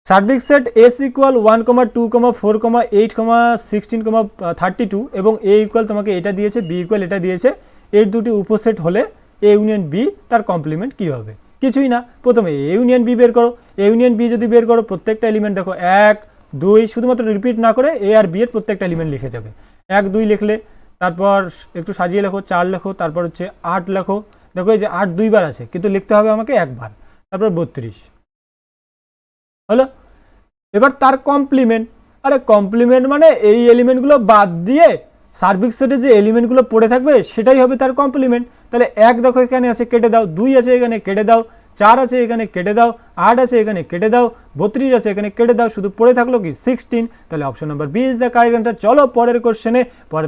সার্বিক সেট এস ইকুয়াল 1,2,4,8,16,32 এবং এ ইকুয়াল তোমাকে এটা দিয়েছে, বি ইকুয়াল এটা দিয়েছে, এর দুটি উপসেট হলে এ ইউনিয়ন বি তার কমপ্লিমেন্ট কি হবে? কিছুই না, প্রথমে এ ইউনিয়ন বি বের করো। এ ইউনিয়ন বি যদি বের করো প্রত্যেকটা এলিমেন্ট দেখো 1 2, শুধুমাত্র রিপিট না করে এ আর বি এর প্রত্যেকটা এলিমেন্ট লিখে যাবে। 1 2 লিখলে, তারপর একটু সাজিয়ে লেখো 4 লেখো, তারপর হচ্ছে 8 লেখো। দেখো এই যে 8 দুইবার আছে কিন্তু লিখতে হবে আমাকে একবার, তারপর 32 হলো। এবার তার কমপ্লিমেন্ট, আরে কমপ্লিমেন্ট মানে এই এলিমেন্টগুলো বাদ দিয়ে সার্বিক সেটে যে এলিমেন্টগুলো পড়ে থাকবে সেটাই হবে তার কমপ্লিমেন্ট। তাহলে 1 দেখো এখানে আছে কেটে দাও, 2 আছে এখানে কেটে দাও, 4 আছে এখানে কেটে দাও, 8 আছে এখানে কেটে দাও, 32 আছে এখানে কেটে দাও, শুধু পড়ে থাকলো কি 16। তাহলে option number B is the correct answer. চলো পরের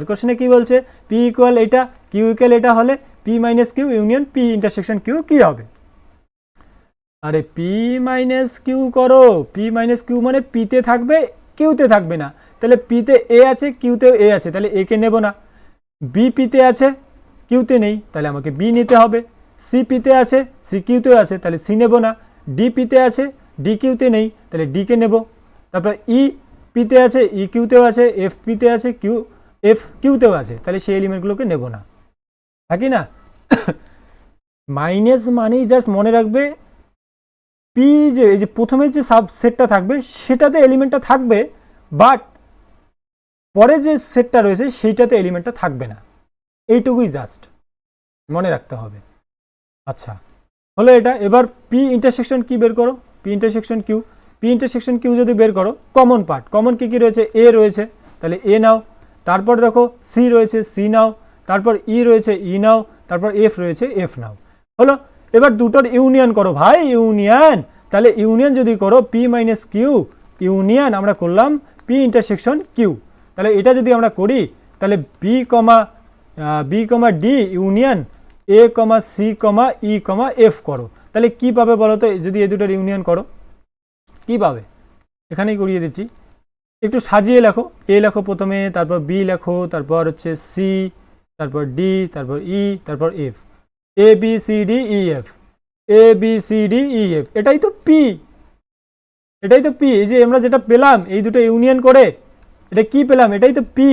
কোশ্চেনে কি বলছে? পি ইকুয়াল এটা, কিউ ইকুয়াল এটা হলে P minus Q union P intersection Q কি হবে? আরে পি মাইনাস কিউ করো, পি মাইনাস কিউ মানে পিতে থাকবে কিউতে থাকবে না। তাহলে পিতে এ আছে কিউতেও এ আছে, তাহলে এ কে নেব না। বি পিতে আছে কিউতে নেই, তাহলে আমাকে বি নিতে হবে। সি পিতে আছে সি কিউতেও আছে, তাহলে সি নেব না। ডি পিতে আছে ডি কিউতে নেই, তাহলে ডি কে নেব। তারপর ই পিতে আছে ই কিউতেও আছে, এফ পিতে আছে এফ কিউতেও আছে, তাহলে সেই এলিমেন্টগুলোকে নেব না। থাকি না? মাইনাস মানেই জাস্ট মনে রাখবে পি যে এই যে প্রথমে যে সাবসেটটা থাকবে সেটাতে এলিমেন্টটা থাকবে, বাট পরে যে সেটটা রয়েছে সেইটাতে এলিমেন্টটা থাকবে না, এইটুকুই জাস্ট মনে রাখতে হবে। আচ্ছা হলো এটা। এবার পি ইন্টারসেকশন কি বের করো? P intersection Q. P intersection Q যদি বের করো, কমন পার্ট, কমন কি কি রয়েছে? এ রয়েছে, তাহলে এ নাও। তারপর দেখো সি রয়েছে সি নাও, তারপর ই রয়েছে ই নাও, তারপর এফ রয়েছে এফ নাও। হলো। এবার দুটোর ইউনিয়ন করো ভাই, ইউনিয়ন। তাহলে ইউনিয়ন যদি করো পি মাইনাস কিউ ইউনিয়ন আমরা করলাম পি ইন্টারসেকশন কিউ। তাহলে এটা যদি আমরা করি তাহলে B comma D union A comma C comma E comma F করো, তাহলে কি পাবে বলো তো? যদি এই দুটোর ইউনিয়ন করো কি পাবে? এখানেই করিয়ে দিচ্ছি, একটু সাজিয়ে লেখো। এ লেখো প্রথমে, তারপর বি লেখো, তারপর হচ্ছে সি, তারপর ডি, তারপর ই, তারপর F. A B C D E F, A B C D E F, এটাই তো পি, এটাই তো পি। এই যে আমরা যেটা পেলাম এই দুটো ইউনিয়ন করে এটা কি পেলাম? এটাই তো পি,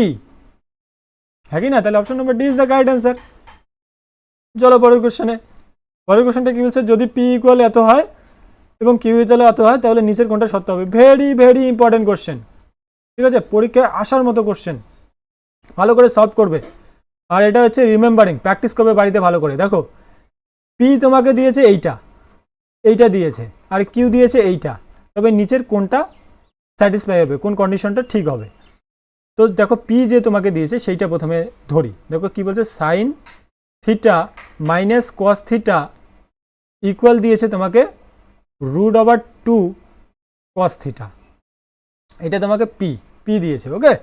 হ্যাঁ কি না? তাহলে option number D is the correct answer. চলো পরের কোশ্চেনটা কি বলছে? যদি পি ইকুয়াল এত হয় এবং কিউ ইকুয়াল এত হয় তাহলে নিচের কোনটা সত্য হবে? ভেরি ভেরি ইম্পর্টেন্ট কোশ্চেন, ঠিক আছে? পরীক্ষায় আসার মতো কোশ্চেন, ভালো করে সলভ করবে। আর এটা হচ্ছে রিমেম্বারিং, প্র্যাকটিস করবে বাড়িতে ভালো করে। দেখো পি তোমাকে দিয়েছে এইটা দিয়েছে, আর কিউ দিয়েছে এইটা, তবে নিচের কোনটা স্যাটিসফাই হবে, কোন কন্ডিশনটা ঠিক হবে? তো দেখো পি যে তোমাকে দিয়েছে সেইটা প্রথমে ধরি। দেখো কি বলছে? Sign theta minus cos theta equal দিয়েছে তোমাকে √2 কস থিটা, এটা তোমাকে পি দিয়েছে। ওকে,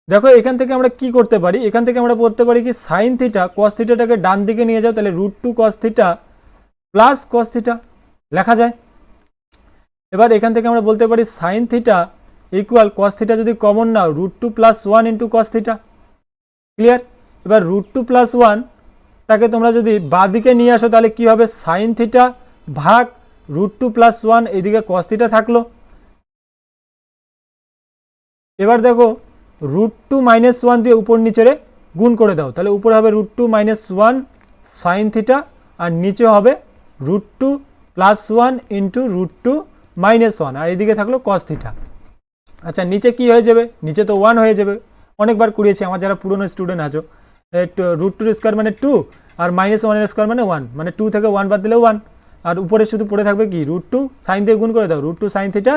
দেখো এখান থেকে আমরা কি করতে পারি? এখান থেকে আমরা বলতে পারি কি সাইন থিটা কস থিটাটাকে ডান দিকে নিয়ে যাও, তাহলে √2 cos theta plus cos theta লেখা যায়। এবার এখান থেকে আমরা বলতে পারি sine theta equal cos theta যদি কমন নাও √2 + 1 ইন্টু কস থিটা। ক্লিয়ার? এবার √2 + 1 তাকে তোমরা যদি বাঁদিকে নিয়ে আসো তাহলে কি হবে, সাইন থিটা ভাগ √2 + 1, এইদিকে কস থিটা থাকলো। এবার দেখো √2 - 1 দিয়ে উপর নিচে গুণ করে দাও, তাহলে উপরে হবে √2 - 1 সাইন থিটা আর নিচে হবে √2 + 1 ইন্টু √2 - 1 আর এদিকে থাকলো কস থিটা। আচ্ছা নিচে কি হয়ে যাবে, নিচে তো 1 হয়ে যাবে, অনেকবার করিয়েছি আমার যারা পুরনো স্টুডেন্ট আছো। √2 স্কোয়ার মানে 2 আর -1 স্কোয়ার মানে 1, মানে 2 থেকে 1 বাদ দিলে 1 আর উপরে শুধু পড়ে থাকবে কি √2 সাইন দিয়ে গুণ করে দাও, √2 sine theta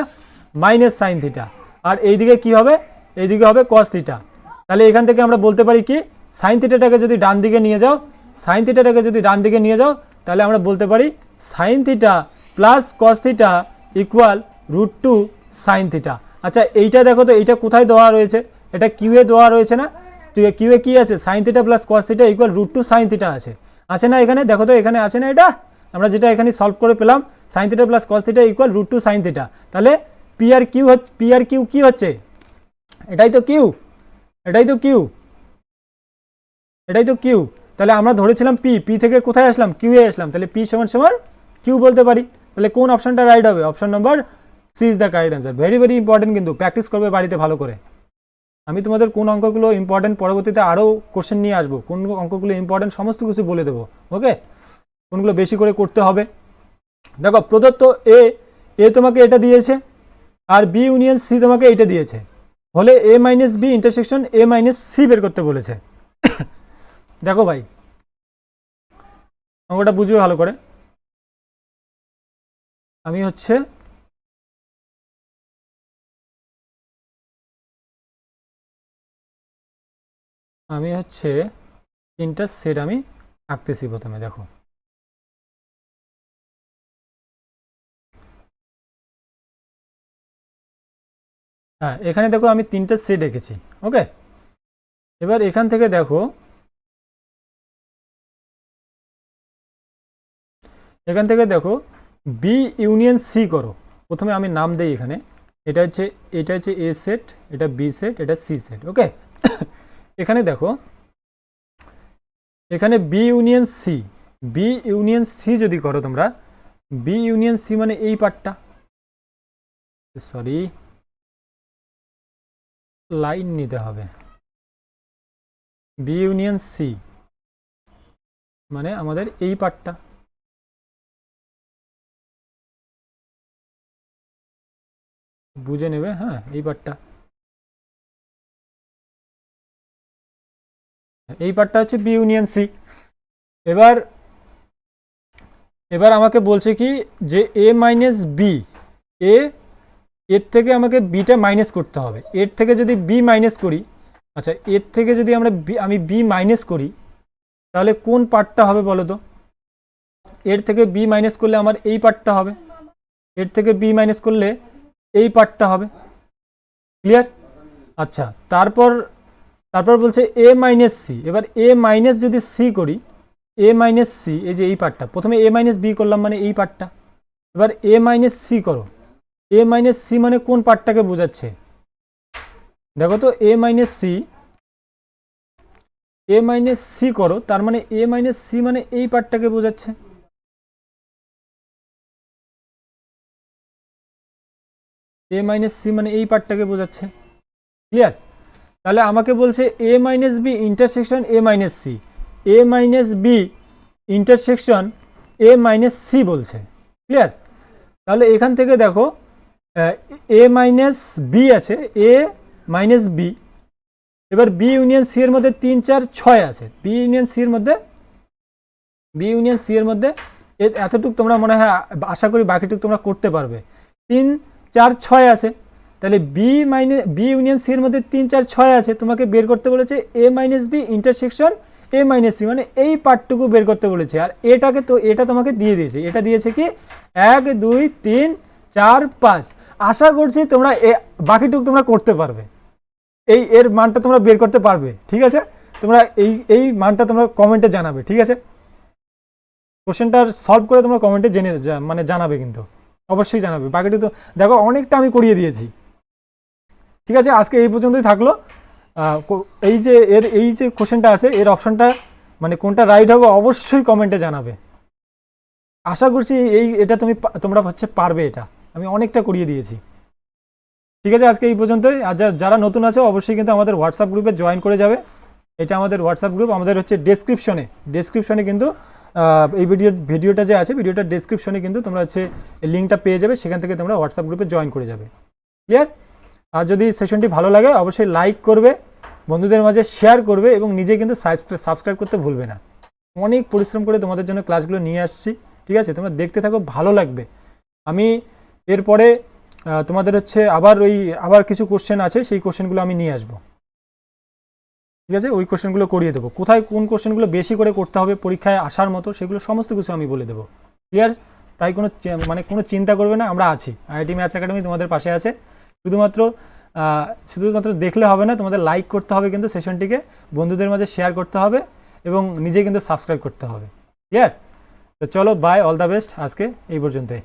minus sine theta আর এইদিকে কি হবে, এইদিকে হবে কস থিটা। তাহলে এখান থেকে আমরা বলতে পারি কি, সাইন থিটাটাকে যদি ডান দিকে নিয়ে যাও, সাইন থিটাটাকে যদি ডান দিকে নিয়ে যাও তাহলে আমরা বলতে পারি sine theta plus cos theta equal √2 sine theta. আচ্ছা এইটা দেখো তো, এইটা কোথায় দেওয়া রয়েছে, এটা কিউয়ে দেওয়া রয়েছে না, কিউয়ে কি আছে, sine theta plus cos theta equal √2 sine theta আছে না এখানে, দেখো তো এখানে আছে না, এটা আমরা যেটা এখানে সলভ করে পেলাম sine theta plus cos theta equal √2 sine theta. তাহলে পি আর কিউ কি হচ্ছে, এটাই তো কিউ, এটাই তো কিউ, এটাই তো কিউ। তাহলে আমরা ধরেছিলাম পি থেকে কোথায় আসলাম, কিউ এ আসলাম, তাহলে পি সমান সমান কিউ বলতে পারি। তাহলে কোন অপশনটা রাইট হবে, option number C is the correct answer. Very very important, কিন্তু প্র্যাকটিস করবে বাড়িতে ভালো করে। আমি তোমাদের কোন অঙ্কগুলো ইম্পর্টেন্ট পরবর্তীতে আরও কোশ্চেন নিয়ে আসবো, কোন অঙ্কগুলো ইম্পর্টেন্ট সমস্ত কিছু বলে দেবো, ওকে, কোনগুলো বেশি করে করতে হবে। দেখো প্রদত্ত এ তোমাকে এটা দিয়েছে আর বি ইউনিয়ন সি তোমাকে এইটা দিয়েছে, হলে A minus B intersection A minus C বের করতে বলেছে। দেখো ভাই অঙ্কটা বুঝবে ভালো করে। আমি হচ্ছে তিনটা সেট আমি আঁকতেছি প্রথমে, দেখো হ্যাঁ এখানে দেখো আমি তিনটা সেট এঁকেছি, ওকে। এবার এখান থেকে দেখো, বি ইউনিয়ন সি করো। প্রথমে আমি নাম দেই এখানে, এটা হচ্ছে এ সেট, এটা বি সেট, এটা সি সেট, ওকে। এখানে দেখো, এখানে বি ইউনিয়ন সি যদি করো তোমরা, বি ইউনিয়ন সি মানে এই পার্টটা, সরি লাইন নিতে হবে, বি ইউনিয়ন সি মানে আমাদের এই পার্টটা, বুঝে নেবে, হ্যাঁ এই পার্টটা, এই পার্টটা হচ্ছে বি ইউনিয়ন সি। এবার আমাকে বলছে কি যে এ মাইনাস বি, এর থেকে আমাকে বিটা মাইনাস করতে হবে, এর থেকে যদি বি মাইনাস করি, আচ্ছা এর থেকে যদি আমি বি মাইনাস করি তাহলে কোন পার্টটা হবে বলো তো, এর থেকে বি মাইনাস করলে আমার এই পার্টটা হবে, এর থেকে বি মাইনাস করলে এই পার্টটা হবে, ক্লিয়ার? আচ্ছা তারপর বলছে এ মাইনাস সি, এবার এ মাইনাস যদি সি করি, এ মাইনাস সি এই যে এই পার্টটা, প্রথমে এ মাইনাস বি করলাম মানে এই পার্টটা, এবার এ মাইনাস সি করো, এ মাইনাস সি মানে কোন পার্টটাকে বোঝাচ্ছে, দেখো তো এ মাইনাস সি করো, তার মানে এ মাইনাস সি মানে এই পার্টটাকে বোঝাচ্ছে, এ মাইনাস সি মানে এই পার্টটাকে বোঝাচ্ছে, ক্লিয়ার? তাহলে আমাকে বলছে A minus B intersection A minus C, A minus B intersection A minus C বলছে, ক্লিয়ার? তাহলে এখান থেকে দেখো এ মাইনাস বি আছে, এ মাইনাস বি, এবার বি ইউনিয়ন সি এর মধ্যে 3 4 6 আছে, বি ইউনিয়ন সি এর মধ্যে এতটুকু তোমরা মনে হয় আশা করি বাকিটুকু তোমরা করতে পারবে, 3 4 6 আছে, তাহলে বি ইউনিয়ন সি এর মধ্যে 3 4 6 আছে, তোমাকে বের করতে বলেছে A minus B intersection A minus C মানে এই পার্টটুকু বের করতে বলেছে, আর এটা তোমাকে দিয়ে দিয়েছে, এটা দিয়েছে কি 1 2 3 4 5, আশা করছি তোমরা বাকিটুকু তোমরা করতে পারবে, এর মানটা তোমরা বের করতে পারবে, ঠিক আছে? তোমরা এই মানটা তোমরা কমেন্টে জানাবে, ঠিক আছে? কোশ্চেনটা সলভ করে তোমরা কমেন্টে জানাবে, কিন্তু অবশ্যই জানাবে, বাকিটা তো দেখো অনেকটা আমি করিয়ে দিয়েছি, ঠিক আছে, আজকে এই পর্যন্তই থাকলো। এই যে কোশ্চেনটা আছে এর অপশনটা মানে কোনটা রাইট হবে অবশ্যই কমেন্টে জানাবে। আশা করছি এটা তোমরা হচ্ছে পারবে, এটা আমি অনেকটা করিয়ে দিয়েছি। ঠিক আছে, আজকে এই পর্যন্তই। আর যারা নতুন আছে অবশ্যই কিন্তু আমাদের হোয়াটসঅ্যাপ গ্রুপে জয়েন করে যাবে। এটা আমাদের হোয়াটসঅ্যাপ গ্রুপ, আমাদের হচ্ছে ডেসক্রিপশনে কিন্তু এই ভিডিওটা যে আছে ভিডিওটার ডেসক্রিপশনে কিন্তু তোমরা হচ্ছে লিঙ্কটা পেয়ে যাবে, সেখান থেকে তোমরা হোয়াটসঅ্যাপ গ্রুপে জয়েন করে যাবে। ক্লিয়ার? আর যদি সেশনটি ভালো লাগে অবশ্যই লাইক করবে, বন্ধুদের মাঝে শেয়ার করবে এবং নিজে কিন্তু সাবস্ক্রাইব করতে ভুলবে না। অনেক পরিশ্রম করে তোমাদের জন্য ক্লাসগুলো নিয়ে আসছি। ঠিক আছে, তোমরা দেখতে থাকো, ভালো লাগবে। আমি এরপরে তোমাদের হচ্ছে আবার কিছু কোশ্চেন আছে, সেই কোশ্চেনগুলো আমি নিয়ে আসবো। ঠিক আছে, ওই কোশ্চেনগুলো করিয়ে দেবো, কোথায় কোন কোশ্চেনগুলো বেশি করে করতে হবে পরীক্ষায় আসার মতো, সেগুলো সমস্ত কিছু আমি বলে দেবো। ক্লিয়ার? তাই কোনো চিন্তা করবে না, আমরা আছি। আইআইটি ম্যাথস একাডেমি তোমাদের পাশে আছে। শুধুমাত্র দেখলে হবে না, তোমাদের লাইক করতে হবে কিন্তু সেশনটিকে, বন্ধুদের মাঝে শেয়ার করতে হবে এবং নিজে কিন্তু সাবস্ক্রাইব করতে হবে। ক্লিয়ার? তো চলো, বাই, অল দ্য বেস্ট, আজকে এই পর্যন্তই।